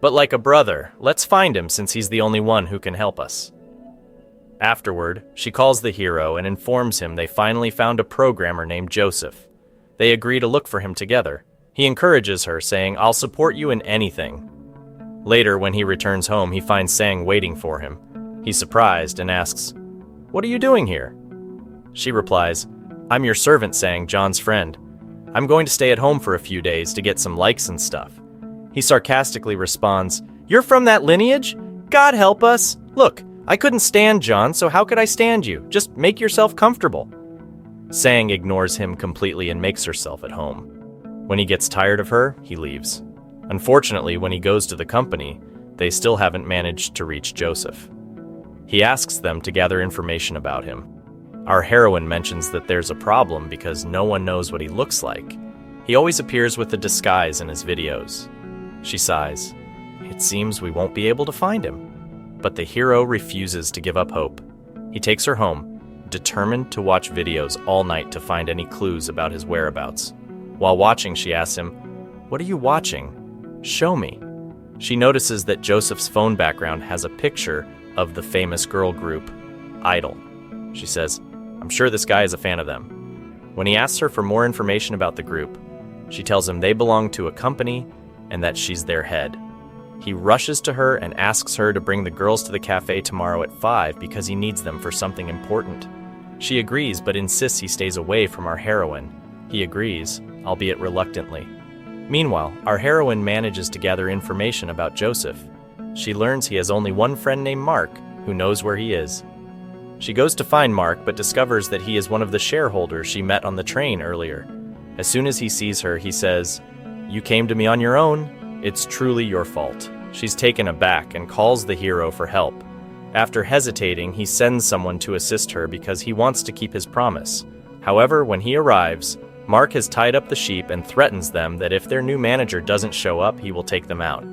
But like a brother, let's find him since he's the only one who can help us." Afterward, she calls the hero and informs him they finally found a programmer named Joseph. They agree to look for him together. He encourages her, saying, "I'll support you in anything." Later, when he returns home, he finds Sang waiting for him. He's surprised and asks, "What are you doing here?" She replies, "I'm your servant, Sang, John's friend. I'm going to stay at home for a few days to get some likes and stuff." He sarcastically responds, "You're from that lineage? God help us! Look, I couldn't stand John, so how could I stand you? Just make yourself comfortable." Sang ignores him completely and makes herself at home. When he gets tired of her, he leaves. Unfortunately, when he goes to the company, they still haven't managed to reach Joseph. He asks them to gather information about him. Our heroine mentions that there's a problem because no one knows what he looks like. He always appears with a disguise in his videos. She sighs. It seems we won't be able to find him. But the hero refuses to give up hope. He takes her home, determined to watch videos all night to find any clues about his whereabouts. While watching, she asks him, "What are you watching? Show me." She notices that Joseph's phone background has a picture of the famous girl group, Idol. She says, "I'm sure this guy is a fan of them." When he asks her for more information about the group, she tells him they belong to a company and that she's their head. He rushes to her and asks her to bring the girls to the cafe tomorrow at 5 because he needs them for something important. She agrees but insists he stays away from our heroine. He agrees, albeit reluctantly. Meanwhile, our heroine manages to gather information about Joseph. She learns he has only one friend named Mark, who knows where he is. She goes to find Mark, but discovers that he is one of the shareholders she met on the train earlier. As soon as he sees her, he says, "You came to me on your own. It's truly your fault." She's taken aback and calls the hero for help. After hesitating, he sends someone to assist her because he wants to keep his promise. However, when he arrives, Mark has tied up the sheep and threatens them that if their new manager doesn't show up, he will take them out.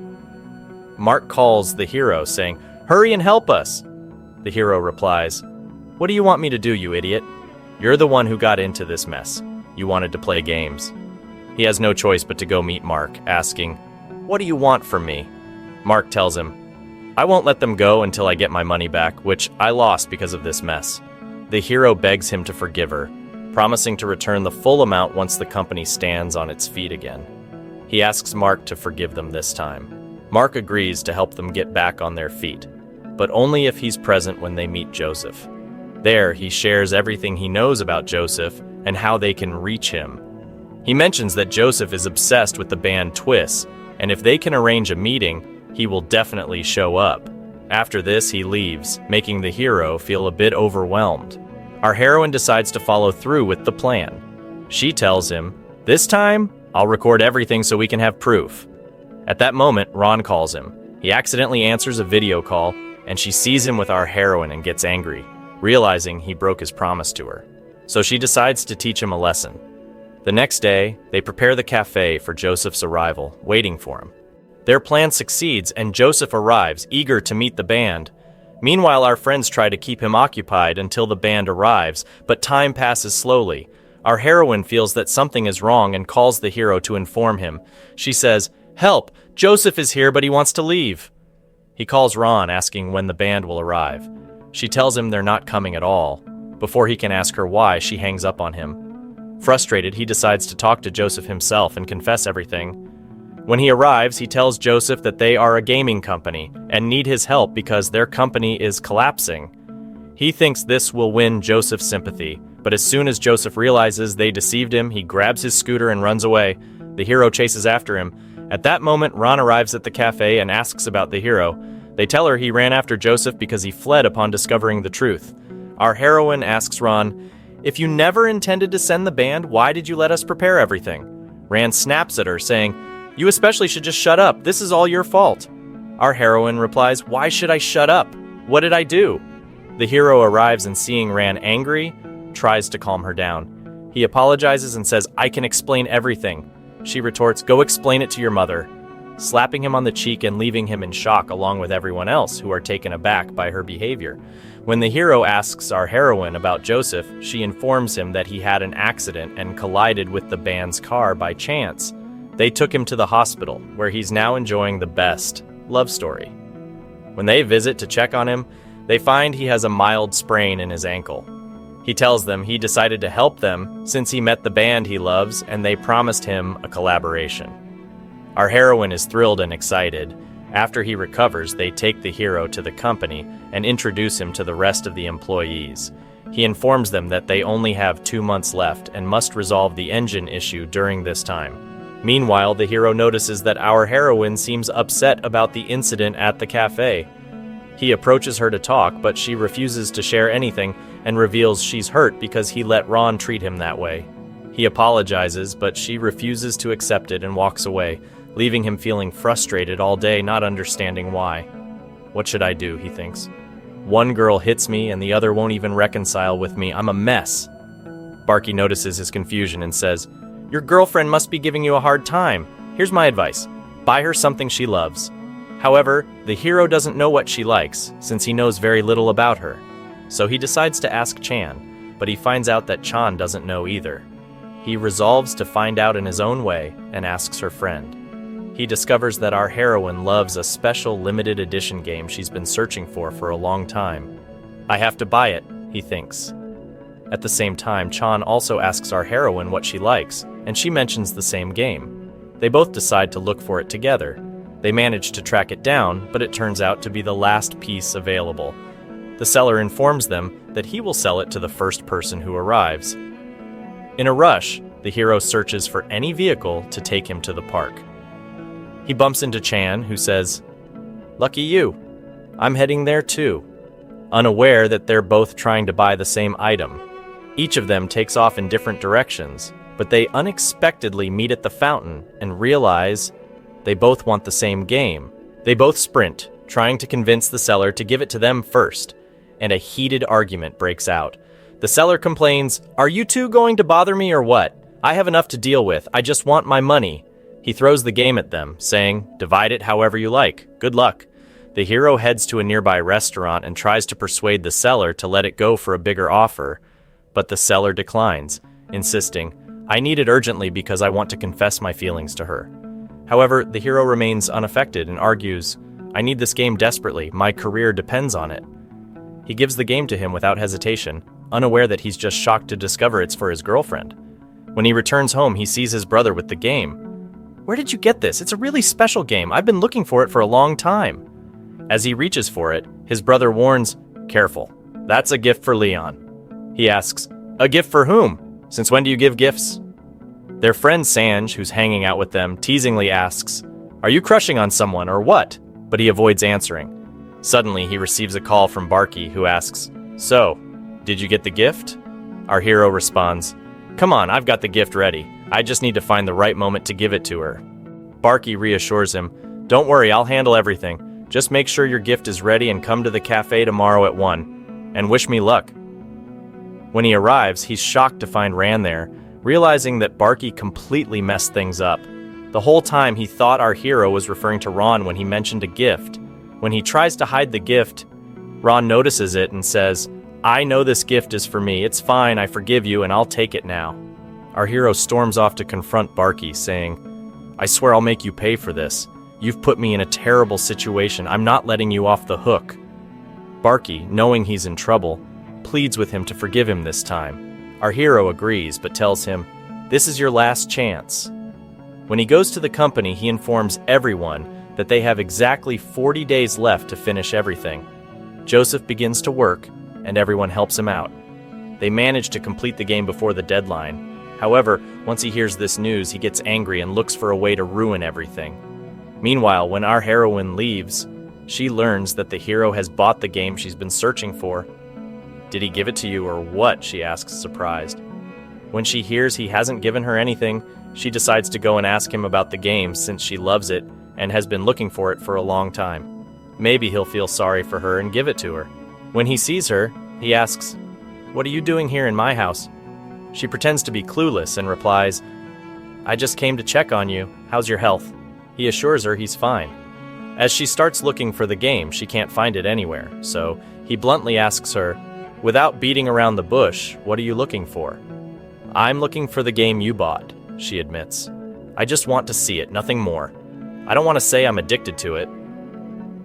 Mark calls the hero, saying, "Hurry and help us!" The hero replies, "What do you want me to do, you idiot? You're the one who got into this mess. You wanted to play games." He has no choice but to go meet Mark, asking, "What do you want from me?" Mark tells him, "I won't let them go until I get my money back, which I lost because of this mess." The hero begs him to forgive her, promising to return the full amount once the company stands on its feet again. He asks Mark to forgive them this time. Mark agrees to help them get back on their feet, but only if he's present when they meet Joseph. There, he shares everything he knows about Joseph and how they can reach him. He mentions that Joseph is obsessed with the band Twist, and if they can arrange a meeting, he will definitely show up. After this, he leaves, making the hero feel a bit overwhelmed. Our heroine decides to follow through with the plan. She tells him, "This time, I'll record everything so we can have proof." At that moment, Ron calls him. He accidentally answers a video call, and she sees him with our heroine and gets angry, realizing he broke his promise to her. So she decides to teach him a lesson. The next day, they prepare the cafe for Joseph's arrival, waiting for him. Their plan succeeds, and Joseph arrives, eager to meet the band. Meanwhile, our friends try to keep him occupied until the band arrives, but time passes slowly. Our heroine feels that something is wrong and calls the hero to inform him. She says, "Help! Joseph is here, but he wants to leave." He calls Ron, asking when the band will arrive. She tells him they're not coming at all. Before he can ask her why, she hangs up on him. Frustrated, he decides to talk to Joseph himself and confess everything. When he arrives, he tells Joseph that they are a gaming company and need his help because their company is collapsing. He thinks this will win Joseph's sympathy, but as soon as Joseph realizes they deceived him, he grabs his scooter and runs away. The hero chases after him. At that moment, Ron arrives at the cafe and asks about the hero. They tell her he ran after Joseph because he fled upon discovering the truth. Our heroine asks Ron, "If you never intended to send the band, why did you let us prepare everything?" Ron snaps at her, saying, "You especially should just shut up. This is all your fault." Our heroine replies, "Why should I shut up? What did I do?" The hero arrives and seeing Ran angry, tries to calm her down. He apologizes and says, "I can explain everything." She retorts, "Go explain it to your mother," slapping him on the cheek and leaving him in shock along with everyone else who are taken aback by her behavior. When the hero asks our heroine about Joseph, she informs him that he had an accident and collided with the band's car by chance. They took him to the hospital, where he's now enjoying the best love story. When they visit to check on him, they find he has a mild sprain in his ankle. He tells them he decided to help them since he met the band he loves and they promised him a collaboration. Our heroine is thrilled and excited. After he recovers, they take the hero to the company and introduce him to the rest of the employees. He informs them that they only have 2 months left and must resolve the engine issue during this time. Meanwhile, the hero notices that our heroine seems upset about the incident at the cafe. He approaches her to talk, but she refuses to share anything and reveals she's hurt because he let Ron treat him that way. He apologizes, but she refuses to accept it and walks away, leaving him feeling frustrated all day, not understanding why. What should I do, he thinks. One girl hits me and the other won't even reconcile with me. I'm a mess. Barky notices his confusion and says, "Your girlfriend must be giving you a hard time. Here's my advice. Buy her something she loves." However, the hero doesn't know what she likes, since he knows very little about her. So he decides to ask Chan, but he finds out that Chan doesn't know either. He resolves to find out in his own way and asks her friend. He discovers that our heroine loves a special limited edition game she's been searching for a long time. I have to buy it, he thinks. At the same time, Chan also asks our heroine what she likes, and she mentions the same game. They both decide to look for it together. They manage to track it down, but it turns out to be the last piece available. The seller informs them that he will sell it to the first person who arrives. In a rush, the hero searches for any vehicle to take him to the park. He bumps into Chan, who says, "Lucky you. I'm heading there too," unaware that they're both trying to buy the same item. Each of them takes off in different directions, but they unexpectedly meet at the fountain and realize they both want the same game. They both sprint, trying to convince the seller to give it to them first, and a heated argument breaks out. The seller complains, "Are you two going to bother me or what? I have enough to deal with. I just want my money." He throws the game at them, saying, "Divide it however you like. Good luck." The hero heads to a nearby restaurant and tries to persuade the seller to let it go for a bigger offer, but the seller declines, insisting, "I need it urgently because I want to confess my feelings to her." However, the hero remains unaffected and argues, "I need this game desperately. My career depends on it." He gives the game to him without hesitation, unaware that he's just shocked to discover it's for his girlfriend. When he returns home, he sees his brother with the game. "Where did you get this? It's a really special game. I've been looking for it for a long time." As he reaches for it, his brother warns, "Careful. That's a gift for Leon." He asks, "A gift for whom? Since when do you give gifts?" Their friend Sanj, who's hanging out with them, teasingly asks, "Are you crushing on someone or what?" But he avoids answering. Suddenly, he receives a call from Barky, who asks, "So, did you get the gift?" Our hero responds, "Come on, I've got the gift ready. I just need to find the right moment to give it to her." Barky reassures him, "Don't worry, I'll handle everything. Just make sure your gift is ready and come to the cafe tomorrow at 1. And wish me luck." When he arrives, he's shocked to find Ran there, realizing that Barky completely messed things up. The whole time he thought our hero was referring to Ron when he mentioned a gift. When he tries to hide the gift, Ron notices it and says, "I know this gift is for me. It's fine, I forgive you, and I'll take it now." Our hero storms off to confront Barky, saying, "I swear I'll make you pay for this. You've put me in a terrible situation. I'm not letting you off the hook." Barky, knowing he's in trouble, pleads with him to forgive him this time. Our hero agrees, but tells him, "This is your last chance." When he goes to the company, he informs everyone that they have exactly 40 days left to finish everything. Joseph begins to work, and everyone helps him out. They manage to complete the game before the deadline. However, once he hears this news, he gets angry and looks for a way to ruin everything. Meanwhile, when our heroine leaves, she learns that the hero has bought the game she's been searching for. "Did he give it to you or what?" she asks, surprised. When she hears he hasn't given her anything, she decides to go and ask him about the game since she loves it and has been looking for it for a long time. Maybe he'll feel sorry for her and give it to her. When he sees her, he asks, "What are you doing here in my house?" She pretends to be clueless and replies, "I just came to check on you. How's your health?" He assures her he's fine. As she starts looking for the game, she can't find it anywhere, so he bluntly asks her, "Without beating around the bush, what are you looking for?" "I'm looking for the game you bought," she admits. "I just want to see it, nothing more. I don't want to say I'm addicted to it."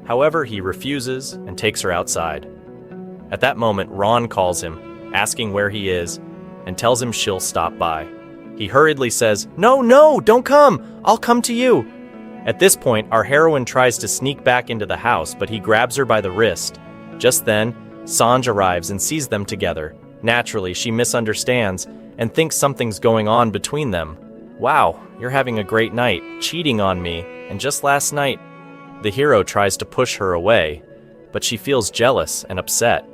However, he refuses and takes her outside. At that moment, Ron calls him, asking where he is, and tells him she'll stop by. He hurriedly says, No, don't come! I'll come to you!" At this point, our heroine tries to sneak back into the house, but he grabs her by the wrist. Just then, Sanj arrives and sees them together. Naturally, she misunderstands and thinks something's going on between them. "Wow, you're having a great night, cheating on me, and just last night." The hero tries to push her away, but she feels jealous and upset.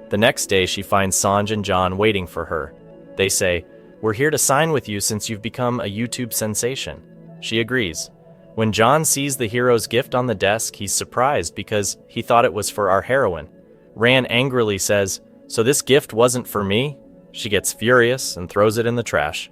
The next day, she finds Sanj and John waiting for her. They say, "We're here to sign with you since you've become a YouTube sensation." She agrees. When John sees the hero's gift on the desk, he's surprised because he thought it was for our heroine. Ran angrily says, "So this gift wasn't for me?" She gets furious and throws it in the trash.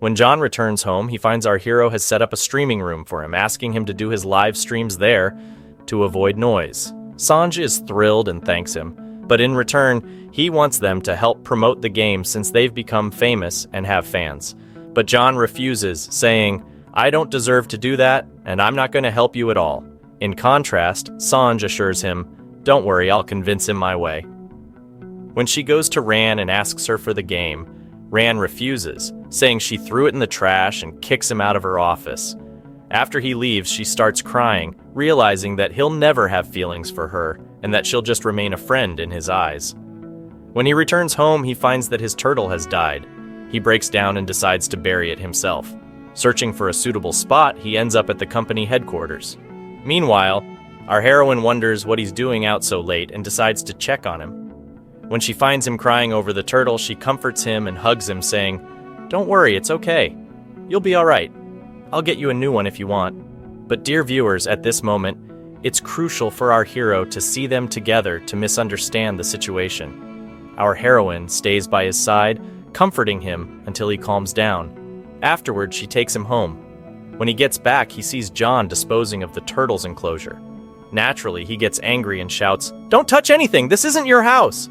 When John returns home, he finds our hero has set up a streaming room for him, asking him to do his live streams there to avoid noise. Sanj is thrilled and thanks him, but in return, he wants them to help promote the game since they've become famous and have fans. But John refuses, saying, "I don't deserve to do that, and I'm not going to help you at all." In contrast, Sanj assures him, "Don't worry, I'll convince him my way." When she goes to Ran and asks her for the game, Ran refuses, saying she threw it in the trash and kicks him out of her office. After he leaves, she starts crying, realizing that he'll never have feelings for her and that she'll just remain a friend in his eyes. When he returns home, he finds that his turtle has died. He breaks down and decides to bury it himself. Searching for a suitable spot, he ends up at the company headquarters. Meanwhile, our heroine wonders what he's doing out so late and decides to check on him. When she finds him crying over the turtle, she comforts him and hugs him, saying, "Don't worry, it's okay. You'll be all right. I'll get you a new one if you want." But dear viewers, at this moment, it's crucial for our hero to see them together to misunderstand the situation. Our heroine stays by his side, comforting him until he calms down. Afterward, she takes him home. When he gets back, he sees John disposing of the turtle's enclosure. Naturally, he gets angry and shouts, "Don't touch anything! This isn't your house!"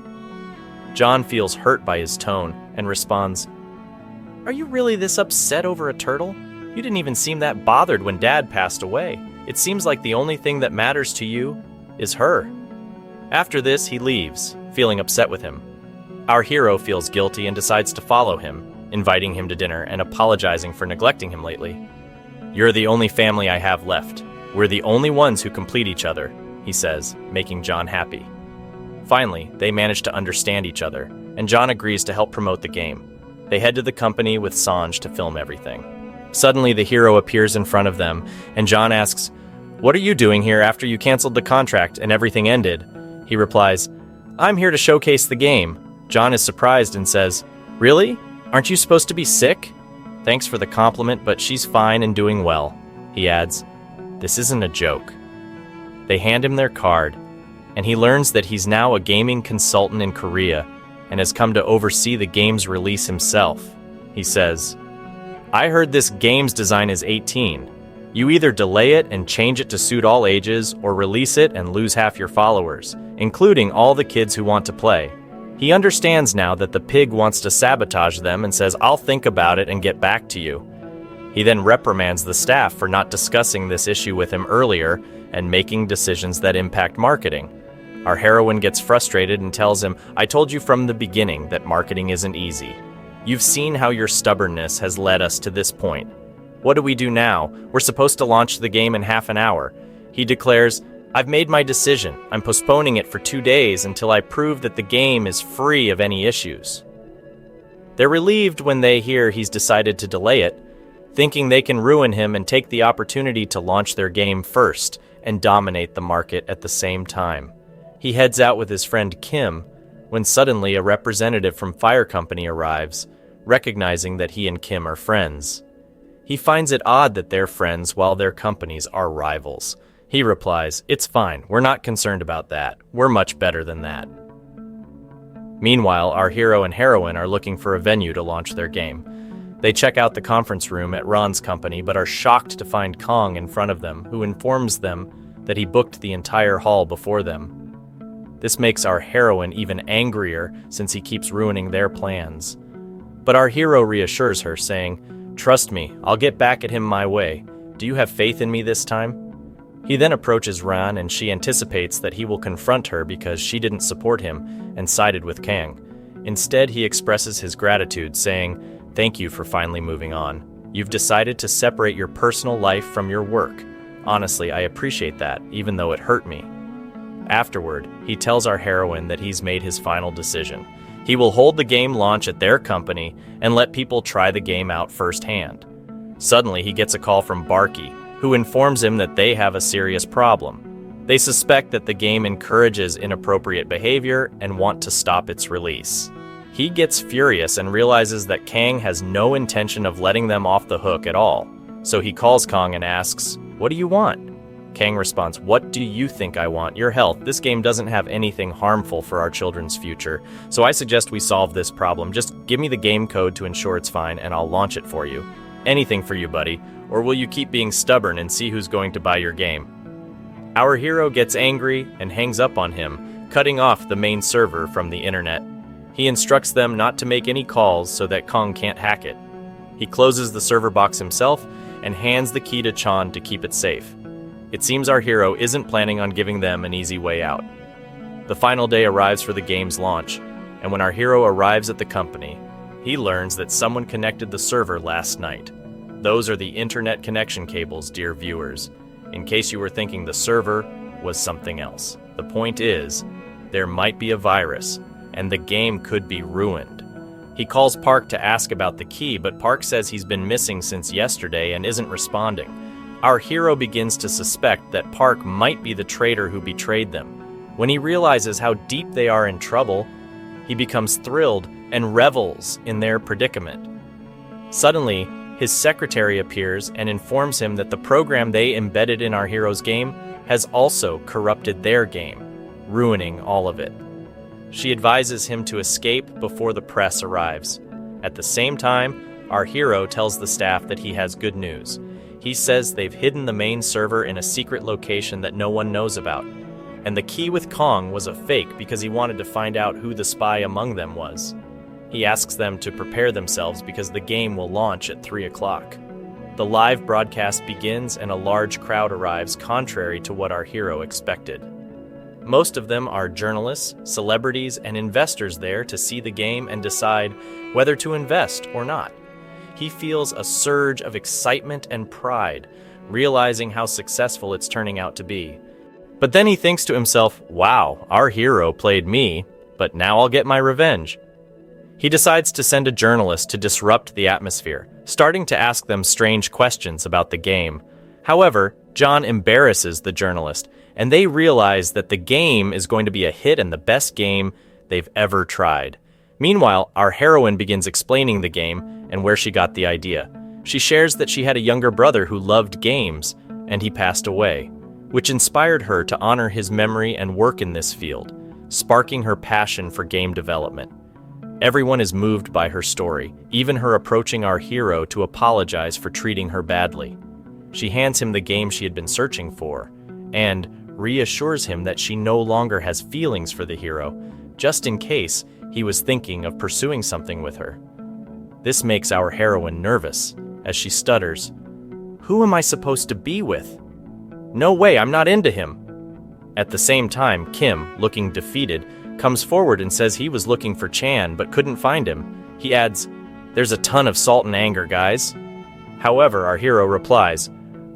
John feels hurt by his tone and responds, "Are you really this upset over a turtle? You didn't even seem that bothered when Dad passed away. It seems like the only thing that matters to you is her." After this, he leaves, feeling upset with him. Our hero feels guilty and decides to follow him, inviting him to dinner and apologizing for neglecting him lately. "You're the only family I have left. We're the only ones who complete each other," he says, making John happy. Finally, they manage to understand each other, and John agrees to help promote the game. They head to the company with Sanj to film everything. Suddenly, the hero appears in front of them, and John asks, "What are you doing here after you canceled the contract and everything ended?" He replies, "I'm here to showcase the game." John is surprised and says, "Really? Aren't you supposed to be sick?" "Thanks for the compliment, but she's fine and doing well." He adds, "This isn't a joke." They hand him their card, and he learns that he's now a gaming consultant in Korea and has come to oversee the game's release himself. He says, "I heard this game's design is 18. You either delay it and change it to suit all ages, or release it and lose half your followers, including all the kids who want to play." He understands now that the pig wants to sabotage them and says, "I'll think about it and get back to you." He then reprimands the staff for not discussing this issue with him earlier and making decisions that impact marketing. Our heroine gets frustrated and tells him, "I told you from the beginning that marketing isn't easy. You've seen how your stubbornness has led us to this point. What do we do now? We're supposed to launch the game in half an hour." He declares, "I've made my decision. I'm postponing it for 2 days until I prove that the game is free of any issues." They're relieved when they hear he's decided to delay it, thinking they can ruin him and take the opportunity to launch their game first and dominate the market at the same time. He heads out with his friend Kim when suddenly a representative from Fire Company arrives, recognizing that he and Kim are friends. He finds it odd that they're friends while their companies are rivals. He replies, "It's fine, we're not concerned about that. We're much better than that." Meanwhile, our hero and heroine are looking for a venue to launch their game. They check out the conference room at Ron's company, but are shocked to find Kong in front of them, who informs them that he booked the entire hall before them. This makes our heroine even angrier since he keeps ruining their plans. But our hero reassures her, saying, "Trust me, I'll get back at him my way. Do you have faith in me this time?" He then approaches Ran, and she anticipates that he will confront her because she didn't support him and sided with Kang. Instead, he expresses his gratitude, saying, "Thank you for finally moving on. You've decided to separate your personal life from your work. Honestly, I appreciate that, even though it hurt me." Afterward, he tells our heroine that he's made his final decision. He will hold the game launch at their company and let people try the game out firsthand. Suddenly, he gets a call from Barky, who informs him that they have a serious problem. They suspect that the game encourages inappropriate behavior and want to stop its release. He gets furious and realizes that Kang has no intention of letting them off the hook at all. So he calls Kong and asks, "What do you want?" Kang responds, "What do you think I want? Your health. This game doesn't have anything harmful for our children's future, so I suggest we solve this problem. Just give me the game code to ensure it's fine, and I'll launch it for you. Anything for you, buddy. Or will you keep being stubborn and see who's going to buy your game?" Our hero gets angry and hangs up on him, cutting off the main server from the internet. He instructs them not to make any calls so that Kong can't hack it. He closes the server box himself and hands the key to Chan to keep it safe. It seems our hero isn't planning on giving them an easy way out. The final day arrives for the game's launch, and when our hero arrives at the company, he learns that someone connected the server last night. Those are the internet connection cables, dear viewers. In case you were thinking the server was something else. The point is, there might be a virus, and the game could be ruined. He calls Park to ask about the key, but Park says he's been missing since yesterday and isn't responding. Our hero begins to suspect that Park might be the traitor who betrayed them. When he realizes how deep they are in trouble, he becomes thrilled and revels in their predicament. Suddenly, his secretary appears and informs him that the program they embedded in our hero's game has also corrupted their game, ruining all of it. She advises him to escape before the press arrives. At the same time, our hero tells the staff that he has good news. He says they've hidden the main server in a secret location that no one knows about, and the key with Kong was a fake because he wanted to find out who the spy among them was. He asks them to prepare themselves because the game will launch at 3 o'clock. The live broadcast begins and a large crowd arrives, contrary to what our hero expected. Most of them are journalists, celebrities, and investors there to see the game and decide whether to invest or not. He feels a surge of excitement and pride, realizing how successful it's turning out to be. But then he thinks to himself, wow, our hero played me, but now I'll get my revenge. He decides to send a journalist to disrupt the atmosphere, starting to ask them strange questions about the game. However, John embarrasses the journalist, and they realize that the game is going to be a hit and the best game they've ever tried. Meanwhile, our heroine begins explaining the game and where she got the idea. She shares that she had a younger brother who loved games, and he passed away, which inspired her to honor his memory and work in this field, sparking her passion for game development. Everyone is moved by her story, even her approaching our hero to apologize for treating her badly. She hands him the game she had been searching for, and reassures him that she no longer has feelings for the hero, just in case he was thinking of pursuing something with her. This makes our heroine nervous, as she stutters, "Who am I supposed to be with? No way, I'm not into him." At the same time, Kim, looking defeated, comes forward and says he was looking for Chan but couldn't find him. He adds, "There's a ton of salt and anger, guys." However, our hero replies,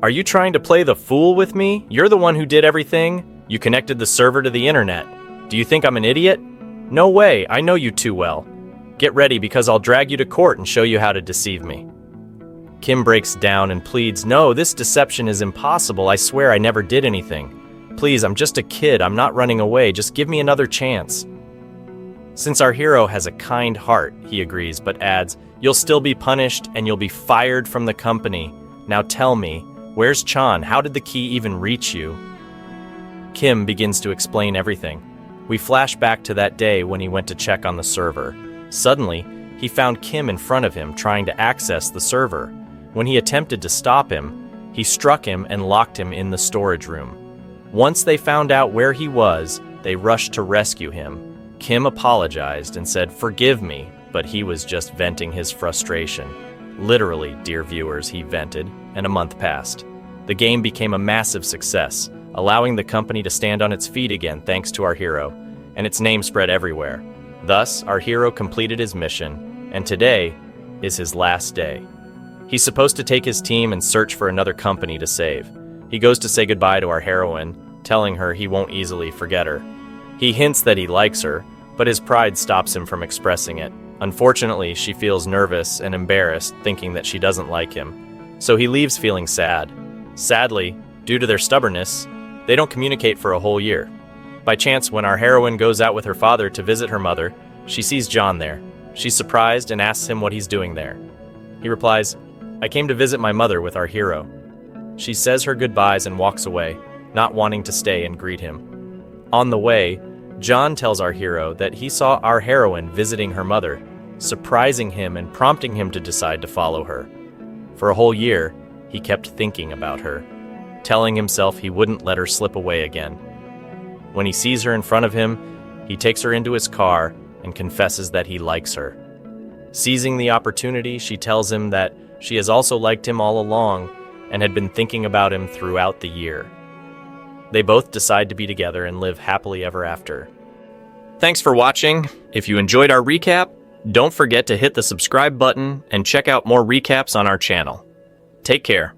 "Are you trying to play the fool with me? You're the one who did everything. You connected the server to the internet. Do you think I'm an idiot? No way, I know you too well. Get ready because I'll drag you to court and show you how to deceive me." Kim breaks down and pleads, "No, this deception is impossible. I swear I never did anything. Please, I'm just a kid. I'm not running away. Just give me another chance." Since our hero has a kind heart, he agrees, but adds, "You'll still be punished and you'll be fired from the company. Now tell me, where's Chan? How did the key even reach you?" Kim begins to explain everything. We flash back to that day when he went to check on the server. Suddenly, he found Kim in front of him trying to access the server. When he attempted to stop him, he struck him and locked him in the storage room. Once they found out where he was, they rushed to rescue him. Kim apologized and said, "Forgive me," but he was just venting his frustration. Literally, dear viewers, he vented, and a month passed. The game became a massive success, allowing the company to stand on its feet again thanks to our hero, and its name spread everywhere. Thus, our hero completed his mission, and today is his last day. He's supposed to take his team and search for another company to save. He goes to say goodbye to our heroine, telling her he won't easily forget her. He hints that he likes her, but his pride stops him from expressing it. Unfortunately, she feels nervous and embarrassed, thinking that she doesn't like him. So he leaves feeling sad. Sadly, due to their stubbornness, they don't communicate for a whole year. By chance, when our heroine goes out with her father to visit her mother, she sees John there. She's surprised and asks him what he's doing there. He replies, "I came to visit my mother with our hero." She says her goodbyes and walks away, not wanting to stay and greet him. On the way, John tells our hero that he saw our heroine visiting her mother, surprising him and prompting him to decide to follow her. For a whole year, he kept thinking about her, telling himself he wouldn't let her slip away again. When he sees her in front of him, he takes her into his car and confesses that he likes her. Seizing the opportunity, she tells him that she has also liked him all along and had been thinking about him throughout the year. They both decide to be together and live happily ever after. Thanks for watching. If you enjoyed our recap, don't forget to hit the subscribe button and check out more recaps on our channel. Take care.